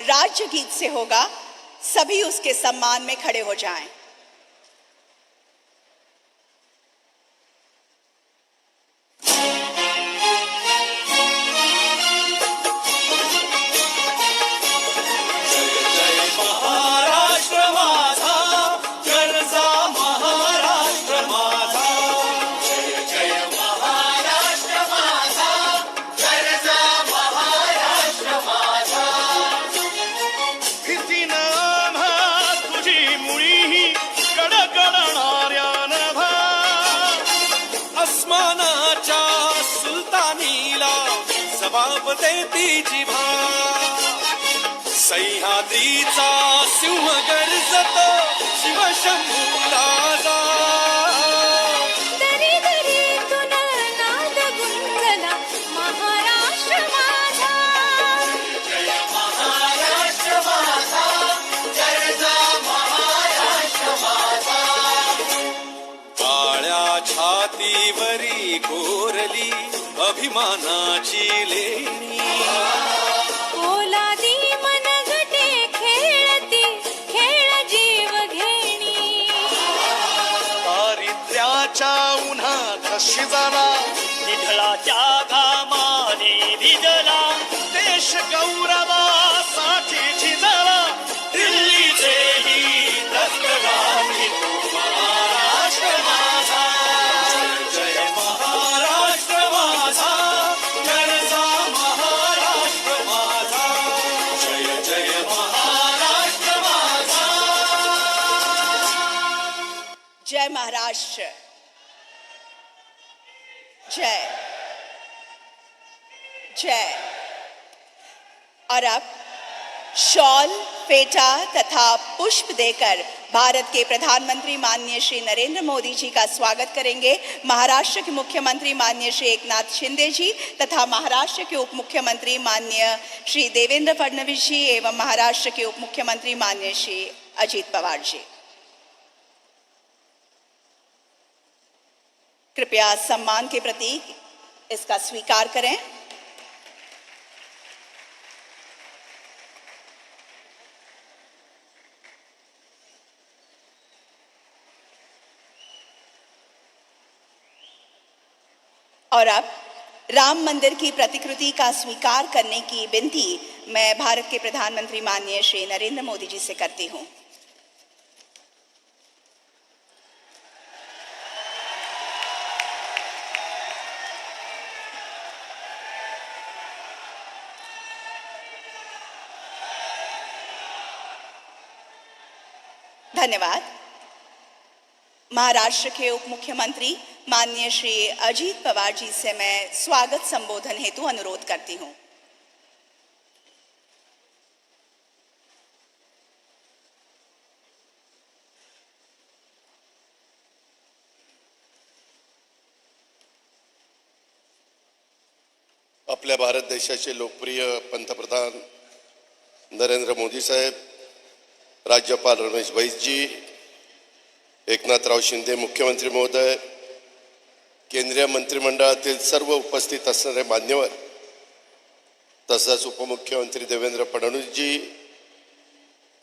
राज्य गीत से होगा। सभी उसके सम्मान में खड़े हो जाएं। जबाब देती जिभा सह्याद्रीचा सिंह गर्जतो शिवशंभूला जा दरी दरीतून नाद गुंजला महाराष्ट्र माझा जय महाराष्ट्र माझा जय जय महाराष्ट्र माझा काळ्या छातीवरी कोरली अभिमानाची लेणी ओलादी मनगटे खेळती खेळ जीव घेणी दारिद्र्याच्या उन्हात शिजला निधळाच्या घामाने भिजला देश गौरवासाठी झिजला दिल्लीचेही दस्तगामी महाराष्ट्र माझा जय महाराष्ट्र माझा गरजा महाराष्ट्र माझा जय जय महाराष्ट्र माझा जय महाराष्ट्र। जय जय। और अब शॉल, फेटा तथा पुष्प देकर भारत के प्रधानमंत्री माननीय श्री नरेंद्र मोदी जी का स्वागत करेंगे महाराष्ट्र के मुख्यमंत्री माननीय श्री एकनाथ शिंदे जी तथा महाराष्ट्र के उप मुख्यमंत्री माननीय श्री देवेंद्र फडणवीस जी एवं महाराष्ट्र के उप मुख्यमंत्री माननीय श्री अजीत पवार जी। कृपया सम्मान के प्रतीक इसका स्वीकार करें। और अब राम मंदिर की प्रतिकृति का स्वीकार करने की विनती मैं भारत के प्रधानमंत्री माननीय श्री नरेंद्र मोदी जी से करती हूं। धन्यवाद। महाराष्ट्र के उप मुख्यमंत्री माननीय श्री अजीत पवार जी से मैं स्वागत संबोधन हेतु अनुरोध करती हूं। आपल्या भारत देशाचे लोकप्रिय पंतप्रधान नरेंद्र मोदी साहेब, राज्यपाल रमेश बैस जी, एकनाथराव शिंदे मुख्यमंत्री महोदय, केंद्रीय मंत्रिमंडळातील सर्व उपस्थित असणारे मान्यवर, तसंच उपमुख्यमंत्री देवेंद्र फडणवीस जी,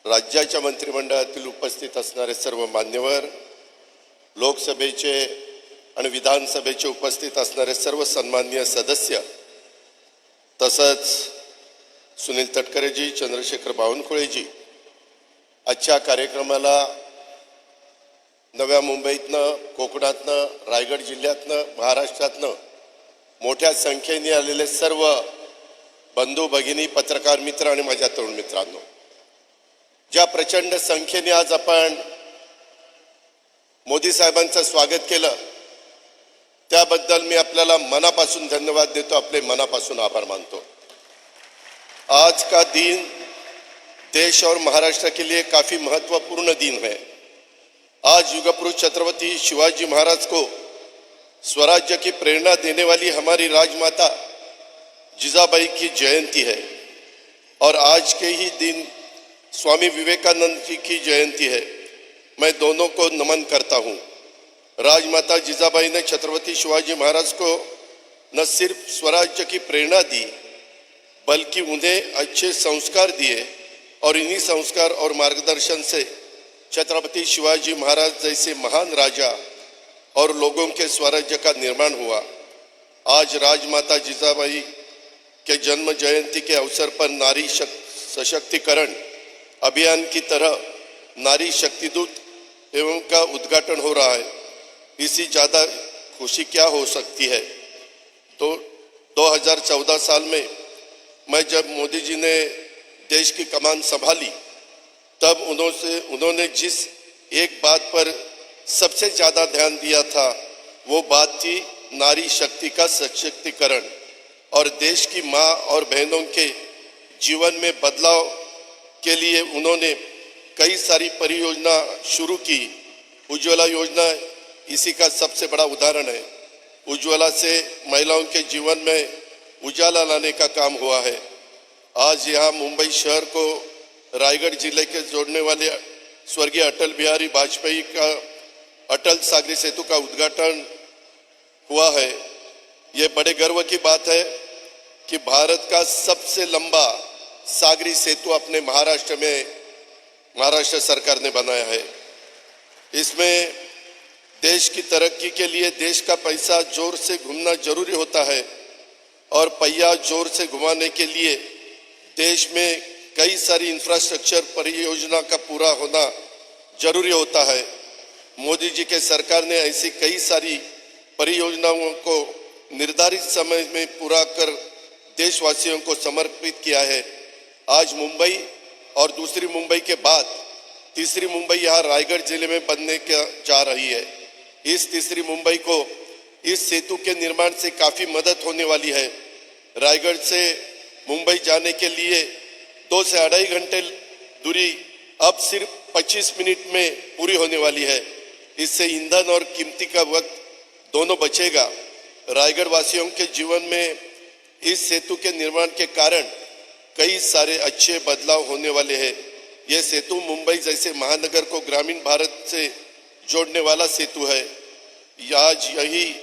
राज्याच्या मंत्रिमंडळातील उपस्थित असणारे सर्व मान्यवर, लोकसभेचे आणि विधानसभेचे उपस्थित असणारे सर्व सन्माननीय सदस्य, तसंच सुनील तटकरेजी, चंद्रशेखर बावनकुळेजी, आजच्या कार्यक्रमाला नव्या मुंबईतनं, कोकणातनं, रायगड जिल्ह्यातनं, महाराष्ट्रातनं मोठ्या संख्येने आलेले सर्व बंधू भगिनी, पत्रकार मित्र आणि माझ्या तरुण मित्रांनो, ज्या प्रचंड संख्येने आज आपण मोदी साहेबांचं स्वागत केलं त्याबद्दल मी आपल्याला मनापासून धन्यवाद देतो, आपले मनापासून आभार मानतो। आज का दिन देश और महाराष्ट्र के लिए काफी महत्वपूर्ण दिन है। आज युगपुरुष छत्रपति शिवाजी महाराज को स्वराज्य की प्रेरणा देने वाली हमारी राजमाता जिजाबाई की जयंती है और आज के ही दिन स्वामी विवेकानंद जी की जयंती है। मैं दोनों को नमन करता हूँ। राजमाता जिजाबाई ने छत्रपति शिवाजी महाराज को न सिर्फ स्वराज्य की प्रेरणा दी बल्कि उन्हें अच्छे संस्कार दिए और इन्हीं संस्कार और मार्गदर्शन से छत्रपति शिवाजी महाराज जैसे महान राजा और लोगों के स्वराज्य का निर्माण हुआ। आज राजमाता जिजाबाई के जन्म जयंती के अवसर पर नारी सशक्तिकरण अभियान की तरह नारी शक्ति दूत एवं का उद्घाटन हो रहा है। इससे ज्यादा खुशी क्या हो सकती है। तो 2014 साल में मैं जब मोदी जी ने देश की कमान संभाली तब उन्होंने जिस एक बात पर सबसे ज्यादा ध्यान दिया था वो बात थी नारी शक्ति का सशक्तिकरण और देश की माँ और बहनों के जीवन में बदलाव के लिए उन्होंने कई सारी परियोजना शुरू की। उज्ज्वला योजना इसी का सबसे बड़ा उदाहरण है। उज्ज्वला से महिलाओं के जीवन में उजाला लाने का काम हुआ है। आज यहाँ मुंबई शहर को रायगढ़ जिले के जोड़ने वाले स्वर्गीय अटल बिहारी वाजपेयी का अटल सागरी सेतु का उद्घाटन हुआ है। ये बड़े गर्व की बात है कि भारत का सबसे लंबा सागरी सेतु अपने महाराष्ट्र सरकार ने बनाया है। इसमें देश की तरक्की के लिए देश का पैसा जोर से घूमना जरूरी होता है और पहिया जोर से घुमाने के लिए देश में कई सारी इंफ्रास्ट्रक्चर परियोजना का पूरा होना जरूरी होता है। मोदी जी के सरकार ने ऐसी कई सारी परियोजनाओं को निर्धारित समय में पूरा कर देशवासियों को समर्पित किया है। आज मुंबई और दूसरी मुंबई के बाद तीसरी मुंबई यहाँ रायगढ़ जिले में बनने जा रही है। इस तीसरी मुंबई को इस सेतु के निर्माण से काफी मदद होने वाली है। रायगढ़ से मुंबई जाने के लिए 2 से 2.5 घंटे दूरी अब सिर्फ 25 मिनट में पूरी होने वाली है। इससे ईंधन और कीमती का वक्त दोनों बचेगा। रायगढ़ वासियों के जीवन में इस सेतु के निर्माण के कारण कई सारे अच्छे बदलाव होने वाले हैं। यह सेतु मुंबई जैसे महानगर को ग्रामीण भारत से जोड़ने वाला सेतु है। आज यही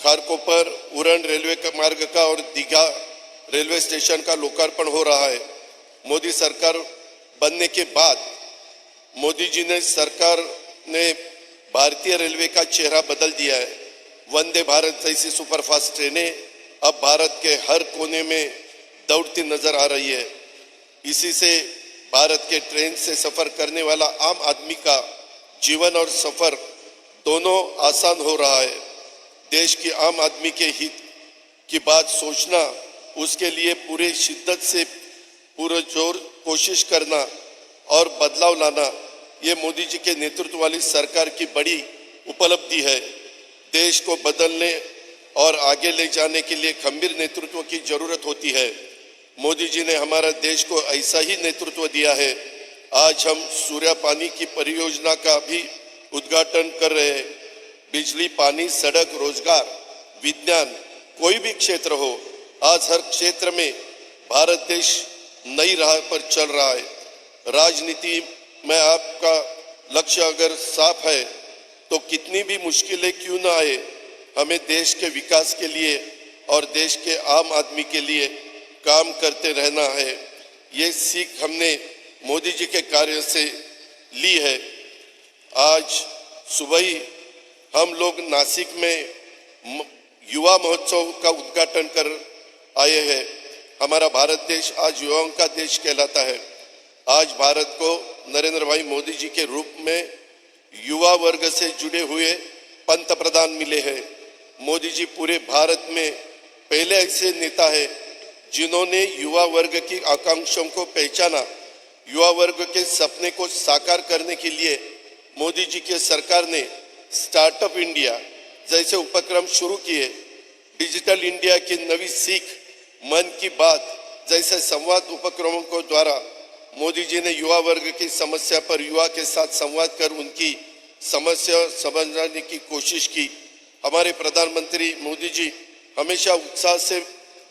खारकोपर उरण रेलवे का मार्ग का और दीघा रेलवे स्टेशन का लोकार्पण हो रहा है। मोदी सरकार बनने के बाद मोदी जी ने सरकार ने भारतीय रेलवे का चेहरा बदल दिया है। वंदे भारत जैसी सुपरफास्ट ट्रेनें अब भारत के हर कोने में दौड़ती नजर आ रही है। इसी से भारत के ट्रेन से सफर करने वाला आम आदमी का जीवन और सफर दोनों आसान हो रहा है। देश की आम आदमी के हित की बात सोचना, उसके लिए पूरे शिद्दत से पूरा जोर कोशिश करना और बदलाव लाना, ये मोदी जी के नेतृत्व वाली सरकार की बड़ी उपलब्धि है। देश को बदलने और आगे ले जाने के लिए खंबीर नेतृत्व की जरूरत होती है। मोदी जी ने हमारा देश को ऐसा ही नेतृत्व दिया है। आज हम सूर्य पानी की परियोजना का भी उद्घाटन कर रहे हैं। बिजली, पानी, सड़क, रोजगार, विज्ञान, कोई भी क्षेत्र हो, आज हर क्षेत्र में भारत देश नई राह पर चल रहा है। राजनीति में आपका लक्ष्य अगर साफ है तो कितनी भी मुश्किलें क्यों ना आए, हमें देश के विकास के लिए और देश के आम आदमी के लिए काम करते रहना है। ये सीख हमने मोदी जी के कार्य से ली है। आज सुबह ही हम लोग नासिक में युवा महोत्सव का उद्घाटन कर आए हैं। हमारा भारत देश आज युवाओं का देश कहलाता है। आज भारत को नरेंद्र भाई मोदी जी के रूप में युवा वर्ग से जुड़े हुए पंत प्रधान मिले हैं। मोदी जी पूरे भारत में पहले ऐसे नेता है जिन्होंने युवा वर्ग की आकांक्षाओं को पहचाना। युवा वर्ग के सपने को साकार करने के लिए मोदी जी की सरकार ने स्टार्टअप इंडिया जैसे उपक्रम शुरू किए। डिजिटल इंडिया की नई सीख, मन की बात जैसे संवाद उपक्रमों को द्वारा मोदी जी ने युवा वर्ग की समस्या पर युवा के साथ संवाद कर उनकी समस्या समझने की कोशिश की। हमारे प्रधानमंत्री मोदी जी हमेशा उत्साह से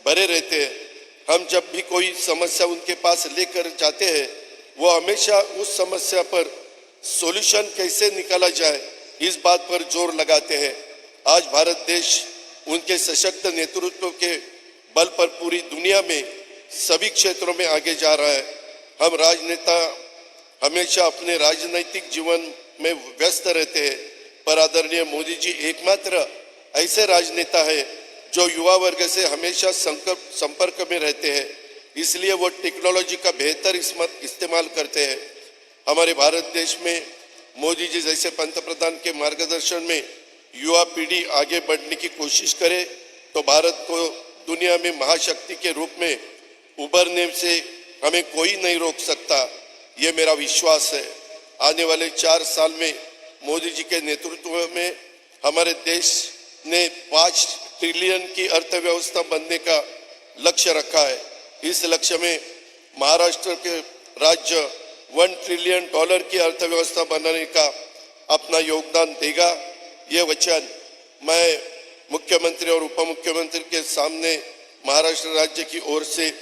भरे रहते हैं। हम जब भी कोई समस्या उनके पास लेकर जाते हैं, वो हमेशा उस समस्या पर सॉल्यूशन कैसे निकाला जाए, इस बात पर जोर लगाते हैं। आज भारत देश उनके सशक्त नेतृत्व के बल पर पूरी दुनिया में सभी क्षेत्रों में आगे जा रहा है। हम राजनेता हमेशा अपने राजनीतिक जीवन में व्यस्त रहते हैं, पर आदरणीय मोदी जी एकमात्र ऐसे राजनेता है जो युवा वर्ग से हमेशा संपर्क में रहते हैं, इसलिए वो टेक्नोलॉजी का बेहतर इस्तेमाल करते हैं। हमारे भारत देश में मोदी जी जैसे पंतप्रधान के मार्गदर्शन में युवा पीढ़ी आगे बढ़ने की कोशिश करे तो भारत को दुनिया में महाशक्ति के रूप में उभरने से हमें कोई नहीं रोक सकता, ये मेरा विश्वास है। आने वाले 4 साल में मोदी जी के नेतृत्व में हमारे देश ने 5 ट्रिलियन की अर्थव्यवस्था बनने का लक्ष्य रखा है। इस लक्ष्य में महाराष्ट्र के राज्य $1 ट्रिलियन की अर्थव्यवस्था बनाने का अपना योगदान देगा। ये वचन मैं मुख्यमंत्री और उप मुख्यमंत्री के सामने महाराष्ट्र राज्य की ओर से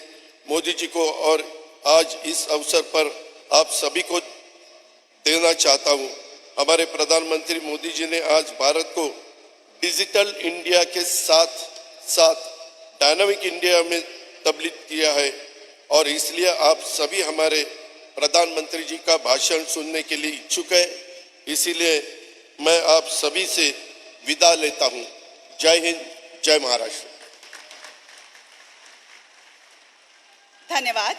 मोदी जी को और आज इस अवसर पर आप सभी को देना चाहता हूं। हमारे प्रधानमंत्री मोदी जी ने आज भारत को डिजिटल इंडिया के साथ साथ डायनामिक इंडिया में तब्दील किया है और इसलिए आप सभी हमारे प्रधानमंत्री जी का भाषण सुनने के लिए इच्छुक है। इसीलिए मैं आप सभी से विदा लेता हूं। जय हिंद, जय महाराष्ट्र। धन्यवाद।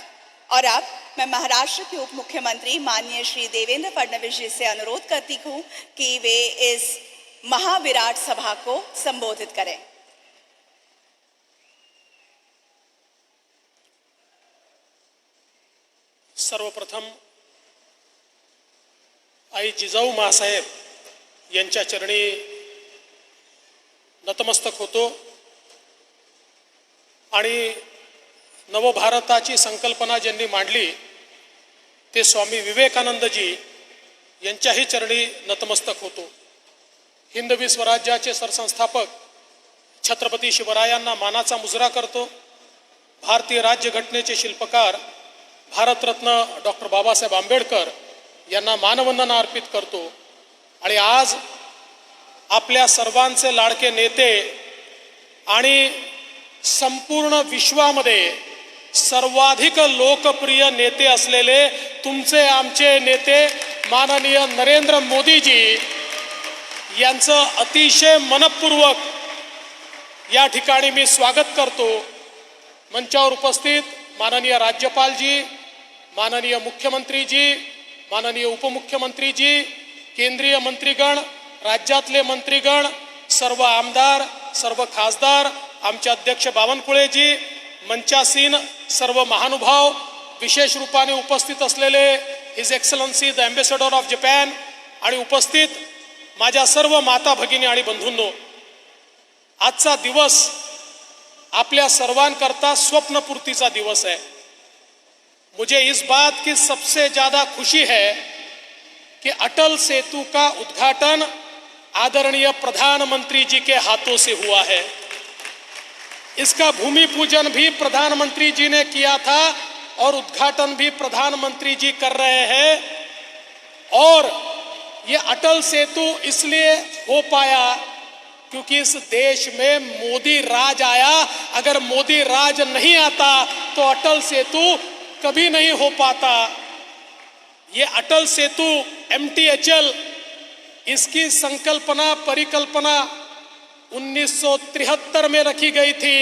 और अब मैं महाराष्ट्र के उप मुख्यमंत्री माननीय श्री देवेंद्र फडणवीस जी से अनुरोध करती हूँ कि वे इस महाविराट सभा को संबोधित करें। सर्वप्रथम आई जिजाऊ मासाहेब यांच्या चरणी नतमस्तक होतो आणि नवभारताची संकल्पना ज्यांनी मांडली ते स्वामी विवेकानंदजी यांच्याही चरणी नतमस्तक होतो। हिंदवी स्वराज्याचे सरसंस्थापक छत्रपती शिवरायांना मानाचा मुजरा करतो। भारतीय राज्यघटनेचे शिल्पकार भारतरत्न डॉक्टर बाबासाहेब आंबेडकर यांना मानवंदना अर्पित करतो आणि आज आपल्या सर्वांचे लाडके नेते आणि संपूर्ण विश्वामध्ये सर्वाधिक लोकप्रिय नेते असलेले तुमचे आमचे नेते माननीय नरेंद्र मोदीजी यांचं अतिशय मनपूर्वक या ठिकाणी मी स्वागत करतो। मंचावर उपस्थित माननीय राज्यपालजी, माननीय मुख्यमंत्रीजी, माननीय उपमुख्यमंत्रीजी, केंद्रीय मंत्रीगण, राज्यातले मंत्रीगण, सर्व आमदार, सर्व खासदार, आमचे अध्यक्ष बावनकुळेजी, मंचासीन सर्व महानुभाव, विशेष रूपाने उपस्थित असलेले his excellency the ambassador of Japan आणि उपस्थित माझ्या सर्व माता भगिनी आणि बंधूंनो, आजचा दिवस आपल्या सर्वांकरता स्वप्नपूर्तीचा दिवस है। मुझे इस बात की सबसे ज्यादा खुशी है कि अटल सेतु का उद्घाटन आदरणीय प्रधानमंत्री जी के हाथों से हुआ है। इसका भूमि पूजन भी प्रधानमंत्री जी ने किया था और उद्घाटन भी प्रधानमंत्री जी कर रहे हैं। और ये अटल सेतु इसलिए हो पाया क्योंकि इस देश में मोदी राज आया। अगर मोदी राज नहीं आता तो अटल सेतु कभी नहीं हो पाता। ये अटल सेतु MTHL इसकी संकल्पना परिकल्पना 1973 में रखी गई थी।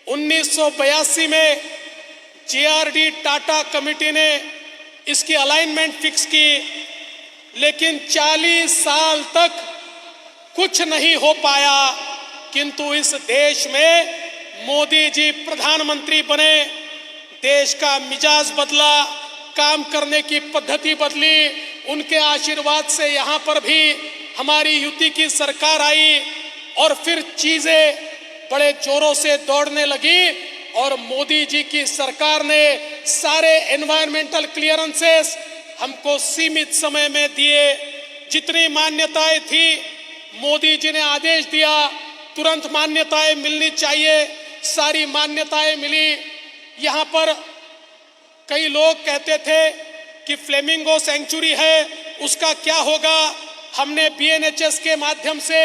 1982 में JRD टाटा कमेटी ने इसकी अलाइनमेंट फिक्स की, लेकिन 40 साल तक कुछ नहीं हो पाया। किंतु इस देश में मोदी जी प्रधानमंत्री बने, देश का मिजाज बदला, काम करने की पद्धति बदली। उनके आशीर्वाद से यहाँ पर भी हमारी युति की सरकार आई और फिर चीजें बड़े जोरों से दौड़ने लगी और मोदी जी की सरकार ने सारे एनवायरमेंटल क्लियरेंसेस हमको सीमित समय में दिए। जितनी मान्यताएं थी मोदी जी ने आदेश दिया तुरंत मान्यताएं मिलनी चाहिए, सारी मान्यताएं मिली। यहाँ पर कई लोग कहते थे कि फ्लेमिंगो सेंचुरी है, उसका क्या होगा। हमने BNHS के माध्यम से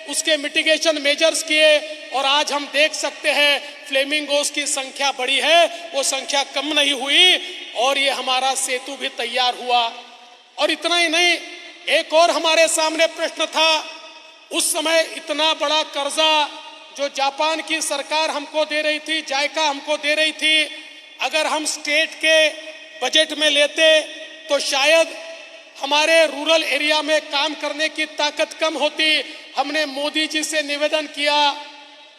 उसके मिटिगेशन मेजर्स किए और आज हम देख सकते हैं फ्लेमिंगोस की संख्या बढ़ी है, वो संख्या कम नहीं हुई। और ये हमारा सेतु भी तैयार हुआ। और इतना ही नहीं, एक और हमारे सामने प्रश्न था। उस समय इतना बड़ा कर्जा जो जापान की सरकार हमको दे रही थी, जायका हमको दे रही थी, अगर हम स्टेट के बजट में लेते तो शायद हमारे रूरल एरिया में काम करने की ताकत कम होती। हमने मोदी जी से निवेदन किया,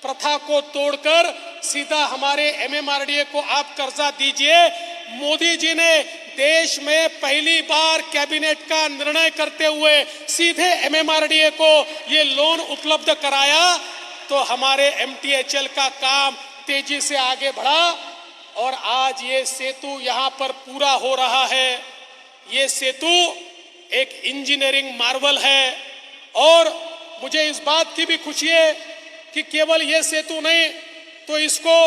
प्रथा को तोड़कर सीधा हमारे एमएमआरडीए को आप कर्जा दीजिए। मोदी जी ने देश में पहली बार कैबिनेट का निर्णय करते हुए सीधे एमएमआरडीए को ये लोन उपलब्ध कराया, तो हमारे एमटीएचएल का काम तेजी से आगे बढ़ा और आज ये सेतु यहाँ पर पूरा हो रहा है। ये सेतु एक इंजीनियरिंग मार्वल है और मुझे इस बात की भी खुशी है कि केवल ये सेतु नहीं, तो इसको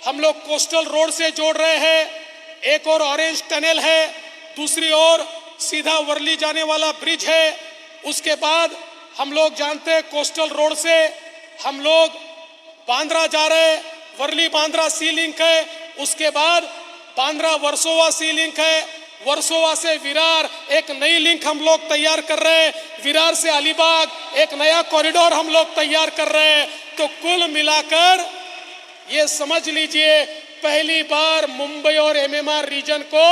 हम लोग कोस्टल रोड से जोड़ रहे हैं। एक और ऑरेंज टनल है, दूसरी ओर सीधा वर्ली जाने वाला ब्रिज है। उसके बाद हम लोग जानते हैं कोस्टल रोड से हम लोग बांद्रा जा रहे हैं, वर्ली बांद्रा सी लिंक है। उसके बाद बांद्रा वर्सोवा सी लिंक है, वर्सोवा से विरार एक नई लिंक हम लोग तैयार कर रहे हैं, विरार से अलीबाग एक नया कॉरिडोर हम लोग तैयार कर रहे हैं। तो कुल मिलाकर ये समझ लीजिए पहली बार मुंबई और एमएमआर रीजन को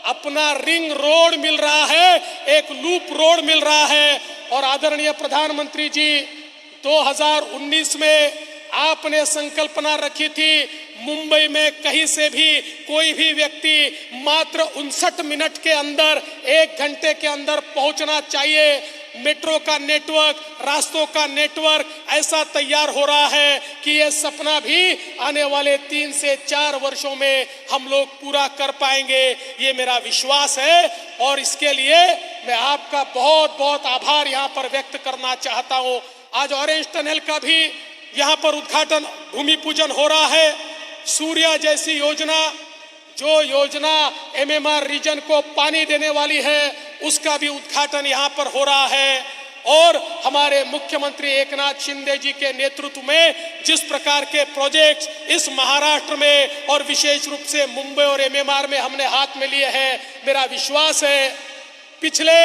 अपना रिंग रोड मिल रहा है, एक लूप रोड मिल रहा है। और आदरणीय प्रधानमंत्री जी, 2019 में आपने संकल्पना रखी थी मुंबई में कहीं से भी कोई भी व्यक्ति मात्र 59 मिनट के अंदर, 1 घंटे के अंदर पहुंचना चाहिए। मेट्रो का नेटवर्क, रास्तों का नेटवर्क ऐसा तैयार हो रहा है कि ये सपना भी आने वाले 3 से 4 वर्षों में हम लोग पूरा कर पाएंगे, ये मेरा विश्वास है। और इसके लिए मैं आपका बहुत बहुत आभार यहाँ पर व्यक्त करना चाहता हूँ। आज ऑरेंज टनल का भी यहाँ पर उद्घाटन, भूमि पूजन हो रहा है। सूर्या जैसी योजना, जो योजना एमएमआर रीजन को पानी देने वाली है, उसका भी उद्घाटन यहाँ पर हो रहा है। और हमारे मुख्यमंत्री एकनाथ शिंदे जी के नेतृत्व में जिस प्रकार के प्रोजेक्ट्स इस महाराष्ट्र में और विशेष रूप से मुंबई और एमएमआर में हमने हाथ में लिए हैं, मेरा विश्वास है पिछले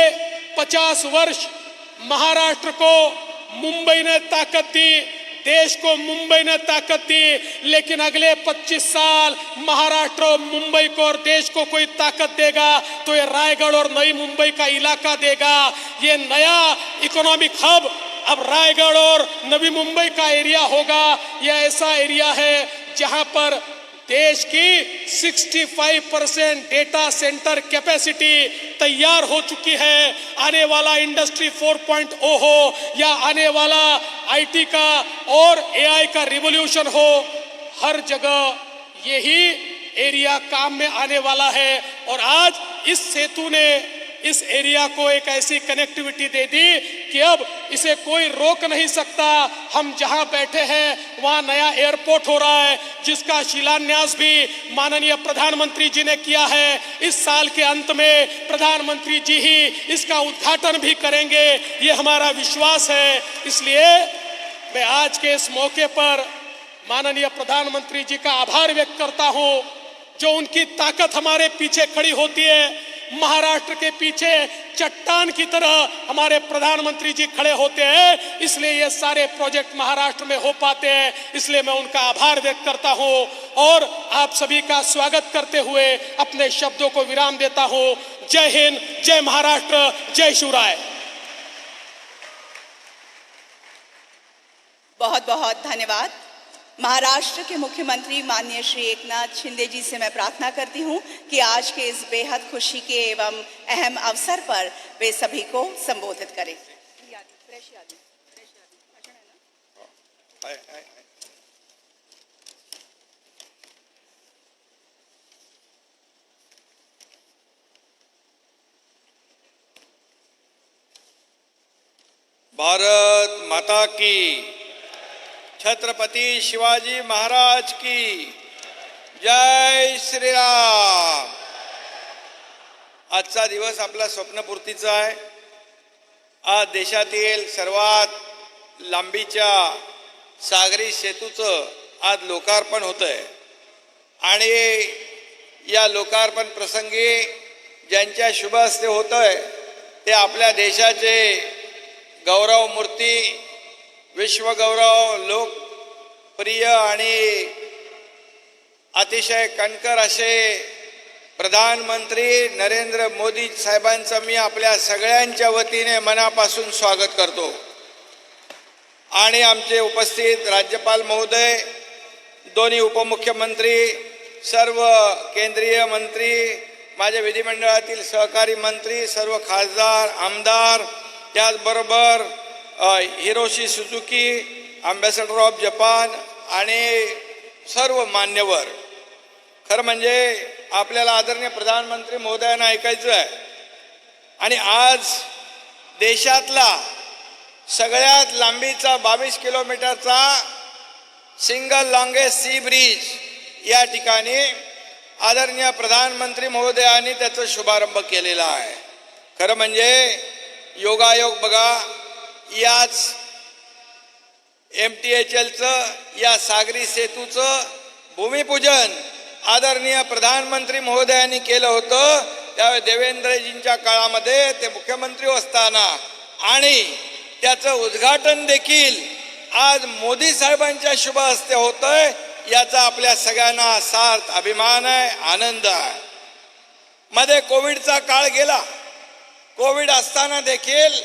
50 वर्ष महाराष्ट्र को मुंबई ने ताकत दी, देश को मुंबई ने ताकत दी, लेकिन अगले 25 साल महाराष्ट्र और मुंबई को और देश को कोई ताकत देगा तो ये रायगढ़ और नई मुंबई का इलाका देगा। ये नया इकोनॉमिक हब अब रायगढ़ और नवी मुंबई का एरिया होगा। यह ऐसा एरिया है जहां पर देश की 65% डेटा सेंटर कैपेसिटी तैयार हो चुकी है। आने वाला इंडस्ट्री 4.0 हो या आने वाला आईटी का और एआई का रिवॉल्यूशन हो, हर जगह यही एरिया काम में आने वाला है। और आज इस सेतु ने इस एरिया को एक ऐसी कनेक्टिविटी दे दी कि अब इसे कोई रोक नहीं सकता। हम जहां बैठे हैं वहां नया एयरपोर्ट हो रहा है, जिसका शिलान्यास भी माननीय प्रधानमंत्री जी ने किया है। इस साल के अंत में प्रधानमंत्री जी ही इसका उद्घाटन भी करेंगे, ये हमारा विश्वास है। इसलिए मैं आज के इस मौके पर माननीय प्रधानमंत्री जी का आभार व्यक्त करता हूं, जो उनकी ताकत हमारे पीछे खड़ी होती है। महाराष्ट्र के पीछे चट्टान की तरह हमारे प्रधानमंत्री जी खड़े होते हैं, इसलिए ये सारे प्रोजेक्ट महाराष्ट्र में हो पाते हैं। इसलिए मैं उनका आभार व्यक्त करता हूं और आप सभी का स्वागत करते हुए अपने शब्दों को विराम देता हूं। जय हिंद, जय महाराष्ट्र, जय शिवराय। बहुत बहुत धन्यवाद। महाराष्ट्र के मुख्यमंत्री माननीय श्री एकनाथ शिंदे जी से मैं प्रार्थना करती हूं कि आज के इस बेहद खुशी के एवं अहम अवसर पर वे सभी को संबोधित करें। भारत माता की, छत्रपति शिवाजी महाराज की जय श्रीराम। आजचा दिवस आपला स्वप्नपूर्तीचा आहे। आज देशातील सर्वात लांबीच्या सागरी सेतूचं आज लोकार्पण होत आहे आणि या लोकार्पण प्रसंगी ज्यांच्या शुभ हस्ते होतंय ते आपल्या देशाचे गौरव मूर्ती, विश्वगौरव, लोकप्रिय आणि अतिशय कणकर असे प्रधानमंत्री नरेंद्र मोदी साहेबांचं मी आपल्या सगळ्यांच्या वतीने मनापासून स्वागत करतो. आणि आमचे उपस्थित राज्यपाल महोदय, दोन्ही उपमुख्यमंत्री, सर्व केंद्रीय मंत्री, माझ्या विधिमंडळातील सहकारी मंत्री, सर्व खासदार, आमदार, त्याचबरोबर Hiroshi Suzuki, ambassador of Japan आणि सर्व मान्यवर. खरं म्हणजे आपल्याला आदरणीय प्रधानमंत्री महोदयांना ऐकायचं आहे. आणि आज देशातला सगळ्यात लांबीचा 22 किलोमीटरचा सिंगल लॉंगेस्ट सी ब्रिज या ठिकाणी आदरणीय प्रधानमंत्री महोदयांनी त्याचा शुभारंभ केलेला आहे. खरं म्हणजे योगायोग बघा, याच MTHLचं, या सागरी सेतूचं भूमिपूजन आदरणीय प्रधानमंत्री महोदयांनी केलं होतं. त्यावेळी देवेंद्रजींच्या काळामध्ये ते मुख्यमंत्री असताना, आणि त्याचं उद्घाटन देखील आज मोदी साहेबांच्या शुभ हस्ते होतंय. याचा आपल्या सगळ्यांना सार्थ अभिमान आहे, आनंद आहे. मध्ये कोविडचा काळ गेला. कोविड असताना देखील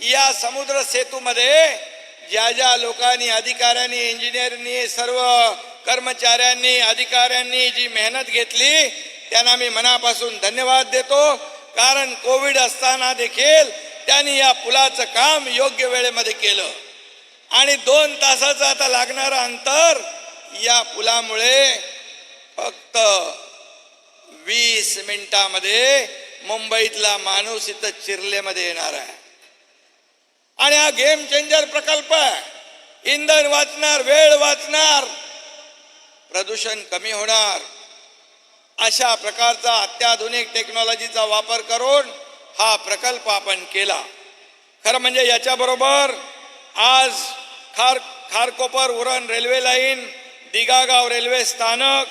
या समुद्र सेतूमध्ये ज्या ज्या लोकांनी, अधिकाऱ्यांनी, इंजिनियरनी, सर्व कर्मचाऱ्यांनी, अधिकाऱ्यांनी जी मेहनत घेतली त्यांना मी मनापासून धन्यवाद देतो. कारण कोविड असताना देखील त्यांनी या पुलाचं काम योग्य वेळेमध्ये केलं. आणि 2 तासाचं आता लागणारं अंतर या पुलामुळे फक्त 20 मिनिटामध्ये मुंबईतला माणूस इथं चिरलेमध्ये येणार आहे. आणि हा गेम चेंजर प्रकल्प आहे. इंधन वाचणार, वेळ वाचणार, प्रदूषण कमी होणार. अशा प्रकारचा अत्याधुनिक टेक्नॉलॉजीचा वापर करून हा प्रकल्प आपण केला. खरं म्हणजे याच्याबरोबर आज Kharkopar Uran railway line, Dighagaon railway स्थानक,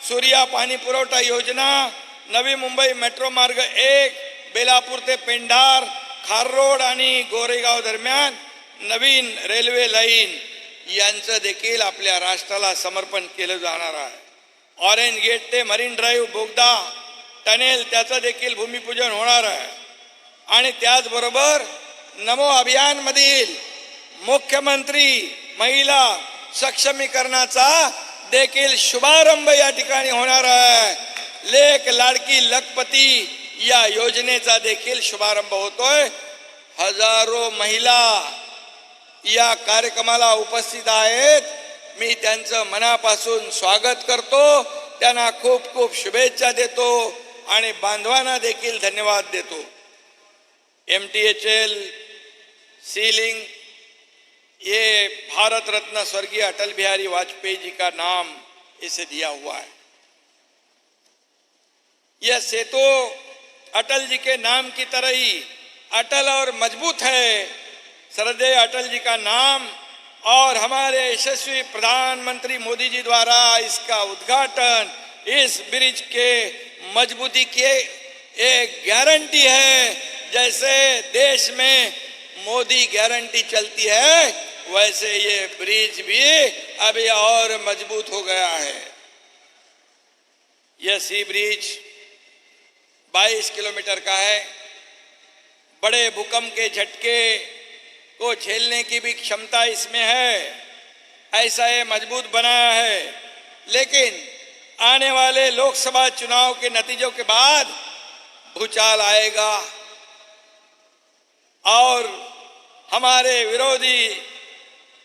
सूर्या पाणी पुरवठा योजना, नवी मुंबई मेट्रो मार्ग 1, बेलापूर ते पेंढार, खाररोड आणि गोरेगाव दरम्यान नवीन रेल्वे लाईन यांचं देखील आपल्या राष्ट्राला समर्पण केलं जाणार आहे. ऑरेंज गेट ते मरीन ड्राईव्ह बोगदा टनेल त्याचं देखील भूमिपूजन होणार आहे. आणि त्याचबरोबर नमो अभियानमधील मुख्यमंत्री महिला सक्षमीकरणाचा देखील शुभारंभ या ठिकाणी होणार आहे. लेक लाडकी लखपती या योजनेचा देखील शुभारंभ होतोय. हजारो महिला या कार्यक्रमाला उपस्थित आहेत. मी त्यांचं मनापासून स्वागत करतो, त्यांना खूप खूप शुभेच्छा देतो आणि बांधवांना देखील धन्यवाद देतो. MTHL सीलिंग ये भारत रत्न स्वर्गीय अटल बिहारी वाजपेयी जी का नाम इसे दिया हुआ है. यह सेतु अटल जी के नाम की तरह ही अटल और मजबूत है. श्रद्धेय अटल जी का नाम और हमारे यशस्वी प्रधानमंत्री मोदी जी द्वारा इसका उद्घाटन, इस ब्रिज के मजबूती की एक गारंटी है. जैसे देश में मोदी गारंटी चलती है, वैसे ये ब्रिज भी अभी और मजबूत हो गया है. यह सी ब्रिज 22 किलोमीटर का है. बड़े भूकंप के झटके को झेलने की भी क्षमता इसमें है. ऐसा ये मजबूत बनाया है. लेकिन आने वाले लोकसभा चुनाव के नतीजों के बाद भूचाल आएगा और हमारे विरोधी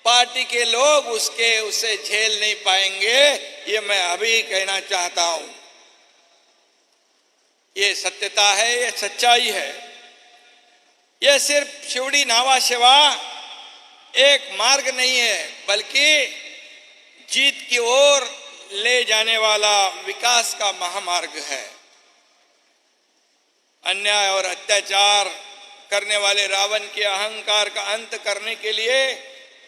पार्टी के लोग उसे झेल नहीं पाएंगे. ये मैं अभी कहना चाहता हूं. ये सत्यता है, ये सच्चाई है. यह सिर्फ शिवड़ी नावा सेवा एक मार्ग नहीं है, बल्कि जीत की ओर ले जाने वाला विकास का महामार्ग है. अन्याय और अत्याचार करने वाले रावण के अहंकार का अंत करने के लिए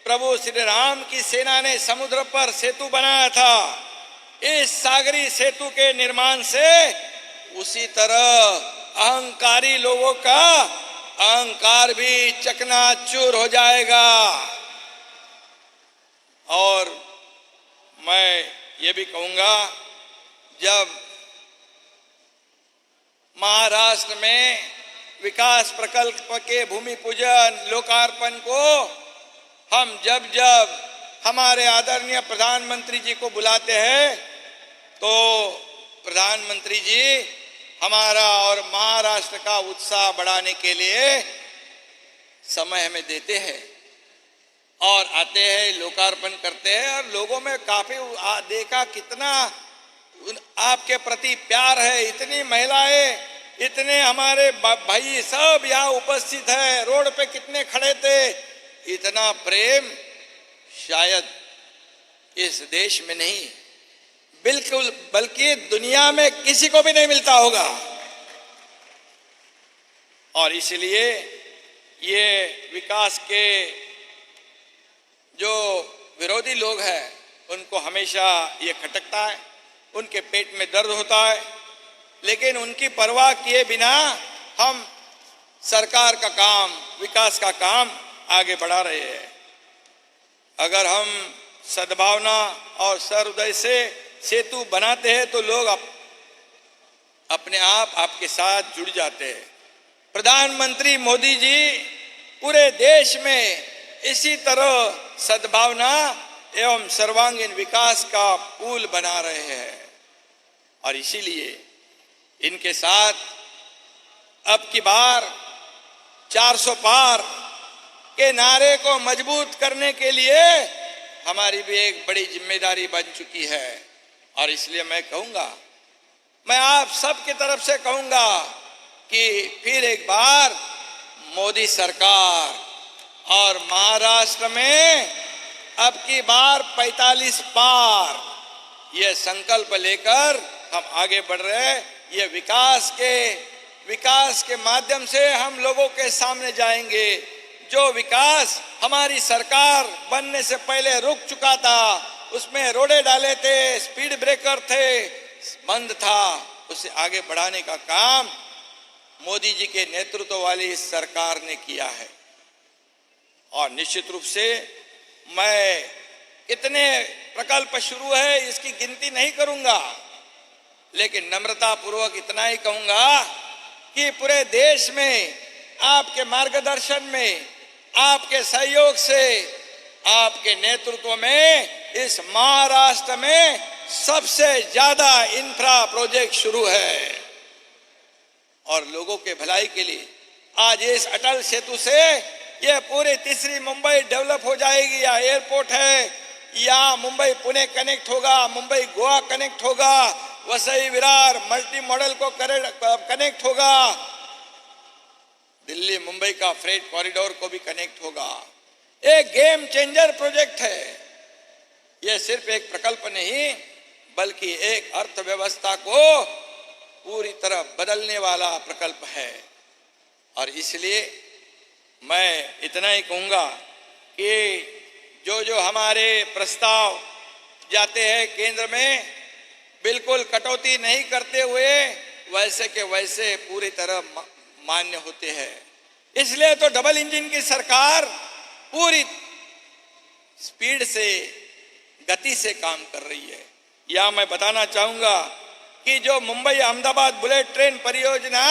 प्रभु श्री राम की सेना ने समुद्र पर सेतु बनाया था. इस सागरी सेतु के निर्माण से उसी तरह अहंकारी लोगों का अहंकार भी चकनाचूर हो जाएगा। और मैं ये भी कहूंगा, जब महाराष्ट्र में विकास प्रकल्प के भूमि पूजन लोकार्पण को हम जब हमारे आदरणीय प्रधानमंत्री जी को बुलाते हैं तो प्रधानमंत्री जी हमारा और महाराष्ट्र का उत्साह बढ़ाने के लिए समय हमें देते हैं और आते हैं, लोकार्पण करते हैं और लोगों में काफी देखा कितना आपके प्रति प्यार है। इतनी महिलाएं, इतने हमारे भाई सब यहाँ उपस्थित है, रोड पे कितने खड़े थे। इतना प्रेम शायद इस देश में नहीं, बिल्कुल बल्कि दुनिया में किसी को भी नहीं मिलता होगा। और इसलिए ये विकास के जो विरोधी लोग हैं उनको हमेशा ये खटकता है, उनके पेट में दर्द होता है, लेकिन उनकी परवाह किए बिना हम सरकार का काम, विकास का काम आगे बढ़ा रहे हैं। अगर हम सद्भावना और सहृदय से सेतु बनाते हैं तो लोग अपने आप आपके साथ जुड़ जाते हैं। प्रधानमंत्री मोदी जी पूरे देश में इसी तरह सद्भावना एवं सर्वांगीण विकास का पुल बना रहे हैं और इसीलिए इनके साथ अब की बार 400 पार के नारे को मजबूत करने के लिए हमारी भी एक बड़ी जिम्मेदारी बन चुकी है। और इसलिए मैं कहूंगा, मैं आप सब की तरफ से कहूंगा कि फिर एक बार मोदी सरकार और महाराष्ट्र में अब की बार 45 पार ये संकल्प लेकर हम आगे बढ़ रहे हैं। ये विकास के माध्यम से हम लोगों के सामने जाएंगे। जो विकास हमारी सरकार बनने से पहले रुक चुका था, उसमें रोडे डाले थे, स्पीड ब्रेकर थे, बंद था, उसे आगे बढ़ाने का काम मोदी जी के नेतृत्व वाली इस सरकार ने किया है। और निश्चित रूप से मैं कितने प्रकल्प शुरू है इसकी गिनती नहीं करूंगा, लेकिन नम्रता पूर्वक इतना ही कहूंगा कि पूरे देश में आपके मार्गदर्शन में, आपके सहयोग से, आपके नेतृत्व में इस महाराष्ट्र में सबसे ज्यादा इंफ्रा प्रोजेक्ट शुरू है। और लोगों के भलाई के लिए आज इस अटल सेतु से ये पूरी तीसरी मुंबई डेवलप हो जाएगी। या एयरपोर्ट है, या मुंबई पुणे कनेक्ट होगा, मुंबई गोवा कनेक्ट होगा, वसई विरार मल्टी मॉडल को कनेक्ट होगा, दिल्ली मुंबई का फ्रेट कॉरिडोर को भी कनेक्ट होगा। एक गेम चेंजर प्रोजेक्ट है। यह सिर्फ एक प्रकल्प नहीं बल्कि एक अर्थव्यवस्था को पूरी तरह बदलने वाला प्रकल्प है। और इसलिए मैं इतना ही कहूंगा कि जो हमारे प्रस्ताव जाते हैं केंद्र में, बिल्कुल कटौती नहीं करते हुए वैसे के वैसे पूरी तरह मान्य होते हैं। इसलिए तो डबल इंजन की सरकार पूरी स्पीड से, गति से काम कर रही है। या मैं बताना चाहूंगा कि जो मुंबई अहमदाबाद बुलेट ट्रेन परियोजना,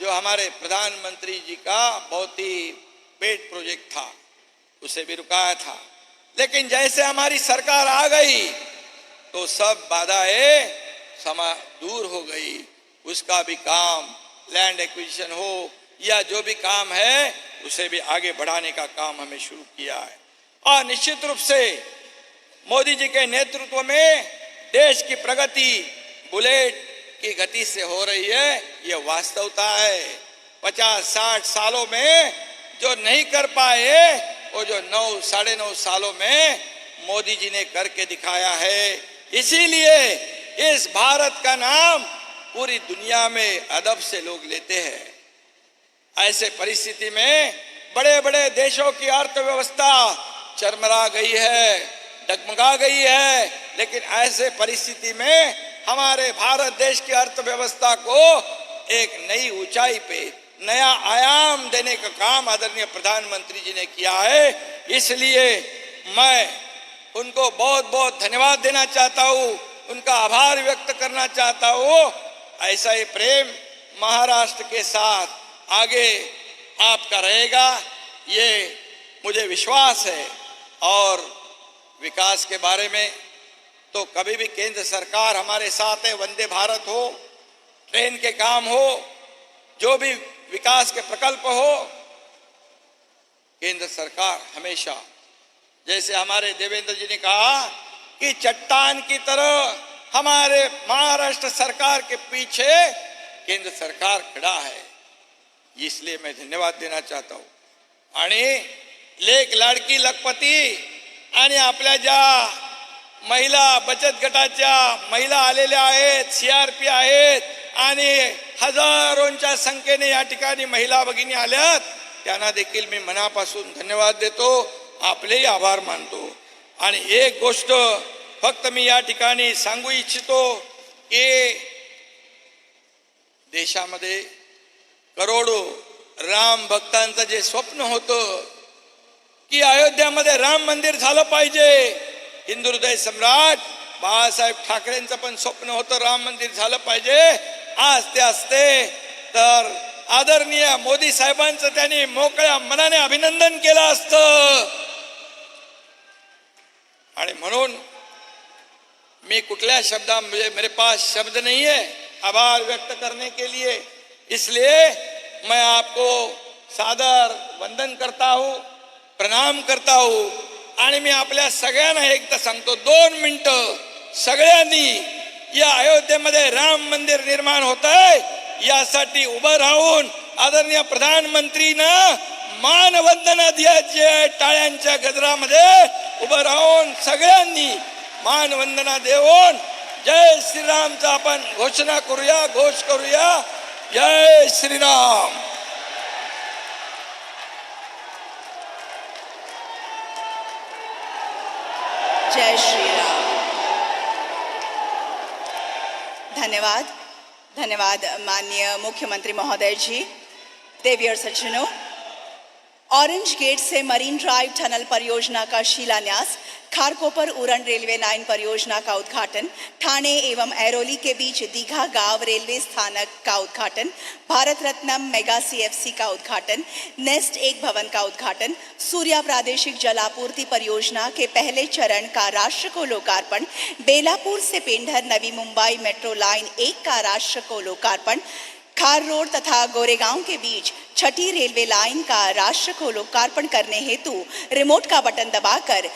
जो हमारे प्रधानमंत्री जी का बहुत ही पेट प्रोजेक्ट था, उसे भी रुकाया था, लेकिन जैसे हमारी सरकार आ गई तो सब बाधाएं दूर हो गई। उसका भी काम, लैंड एक्विजिशन हो या जो भी काम है, उसे भी आगे बढ़ाने का काम हमें शुरू किया है। और निश्चित रूप से मोदी जी के नेतृत्व में देश की प्रगति बुलेट की गति से हो रही है, ये वास्तवता है। 50-60 सालों में जो नहीं कर पाए, वो जो 9-9.5 सालों में मोदी जी ने करके दिखाया है। इसीलिए इस भारत का नाम पूरी दुनिया में अदब से लोग लेते हैं। ऐसे परिस्थिति में बड़े बड़े देशों की अर्थव्यवस्था चरमरा गई है, डगमगा गई है, लेकिन ऐसे परिस्थिति में हमारे भारत देश की अर्थव्यवस्था को एक नई ऊंचाई पे नया आयाम देने का काम आदरणीय प्रधानमंत्री जी ने किया है। इसलिए मैं उनको बहुत बहुत धन्यवाद देना चाहता हूँ, उनका आभार व्यक्त करना चाहता हूँ। ऐसा ही प्रेम महाराष्ट्र के साथ आगे आपका रहेगा, ये मुझे विश्वास है। और विकास के बारे में तो कभी भी केंद्र सरकार हमारे साथ है। वंदे भारत हो, ट्रेन के काम हो, जो भी विकास के प्रकल्प हो, केंद्र सरकार हमेशा, जैसे हमारे देवेंद्र जी ने कहा कि चट्टान की तरह हमारे महाराष्ट्र सरकार के पीछे केंद्र सरकार खड़ा है। इसलिए मैं धन्यवाद देना चाहता हूँ। आणि लेक लाडकी लखपती आणि आपल्या ज्या महिला बचत गटाच्या महिला आलेल्या आहेत, CRP आहेत आणि हजारोंच्या संख्येने या ठिकाणी महिला भगिनी आल्यात, त्यांना देखील मी मनापासून धन्यवाद देतो, आपलेही आभार मानतो। आणि एक गोष्ट फक्त मी या ठिकाणी सांगू इच्छितो की देशामध्ये करोडो राम भक्तांचं जे स्वप्न होतं की अयोध्यामध्ये राम मंदिर झालं पाहिजे, हिंदू हृदय सम्राट बाळासाहेब ठाकरेंचं पण स्वप्न होतं राम मंदिर झालं पाहिजे। आज ते असते तर आदरणीय मोदी साहेबांचं त्यांनी मोकळ्या मनाने अभिनंदन केलं असतं। आणि म्हणून मैं कुठल्या शब्दा मेरे पास शब्द नहीं है आभार व्यक्त करने के लिए, इसलिए मैं आपको सादर वंदन करता हूँ, प्रणाम करता हूँ। आणि मी आपल्या सगळ्यांना एकदा सांगतो, 2 मिनिटं सगळ्यांनी या अयोध्येमध्ये राम मंदिर निर्माण होत आहे यासाठी उभं राहून आदरणीय प्रधानमंत्रीनं मानवंदना द्यायची, टाळ्यांच्या गजरामध्ये उभं राहून सगळ्यांनी मानवंदना देऊन जय श्रीरामचा आपण घोषणा करूया, घोष करूया, जय श्रीराम। जय श्री राम। धन्यवाद, धन्यवाद माननीय मुख्यमंत्री महोदय जी। देवियर सज्जनों, ऑरेंज गेट से मरीन ड्राइव टनल परियोजना का शिलान्यास, खारकोपर उरण रेलवे लाइन परियोजना का उद्घाटन, ठाणे एवं ऐरोली के बीच दीघा गांव रेलवे स्थानक का उद्घाटन, भारत रत्नम मेगा CFC का उद्घाटन, नेस्ट 1 भवन का उद्घाटन, सूर्या प्रादेशिक जल आपूर्ति परियोजना के पहले चरण का राष्ट्र को लोकार्पण, बेलापुर से पेंढर नवी मुंबई मेट्रो लाइन 1 का राष्ट्र को लोकार्पण, खार रोड तथा गोरेगांव के बीच छठी रेलवे लाइन का राष्ट्र को लोकार्पण करने हेतु रिमोट का बटन दबाकर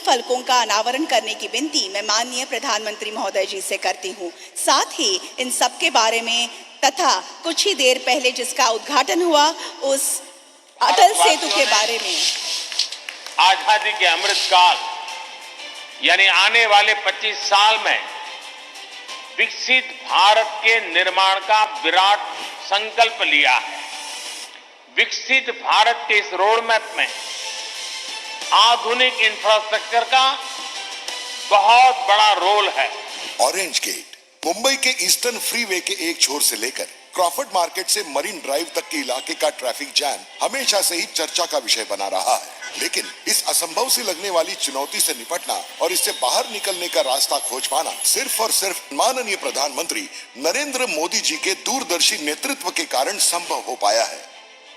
फलकों का अनावरण करने की विनती मैं माननीय प्रधानमंत्री महोदय जी से करती हूँ। साथ ही इन सब के बारे में तथा कुछ ही देर पहले जिसका उद्घाटन हुआ उस अटल सेतु के बारे में, आजादी के अमृत काल यानी आने वाले 25 साल में विकसित भारत के निर्माण का विराट संकल्प लिया है। विकसित भारत के इस रोड मैप में आधुनिक इंफ्रास्ट्रक्चर का बहुत बड़ा रोल है। ऑरेंज गेट मुंबई के ईस्टर्न फ्रीवे के एक छोर से लेकर क्रॉफर्ड मार्केट से मरीन ड्राइव तक के इलाके का ट्रैफिक जैम हमेशा से ही चर्चा का विषय बना रहा है, लेकिन इस असंभव से लगने वाली चुनौती से निपटना और इससे बाहर निकलने का रास्ता खोज पाना सिर्फ और सिर्फ माननीय प्रधानमंत्री नरेंद्र मोदी जी के दूरदर्शी नेतृत्व के कारण संभव हो पाया है।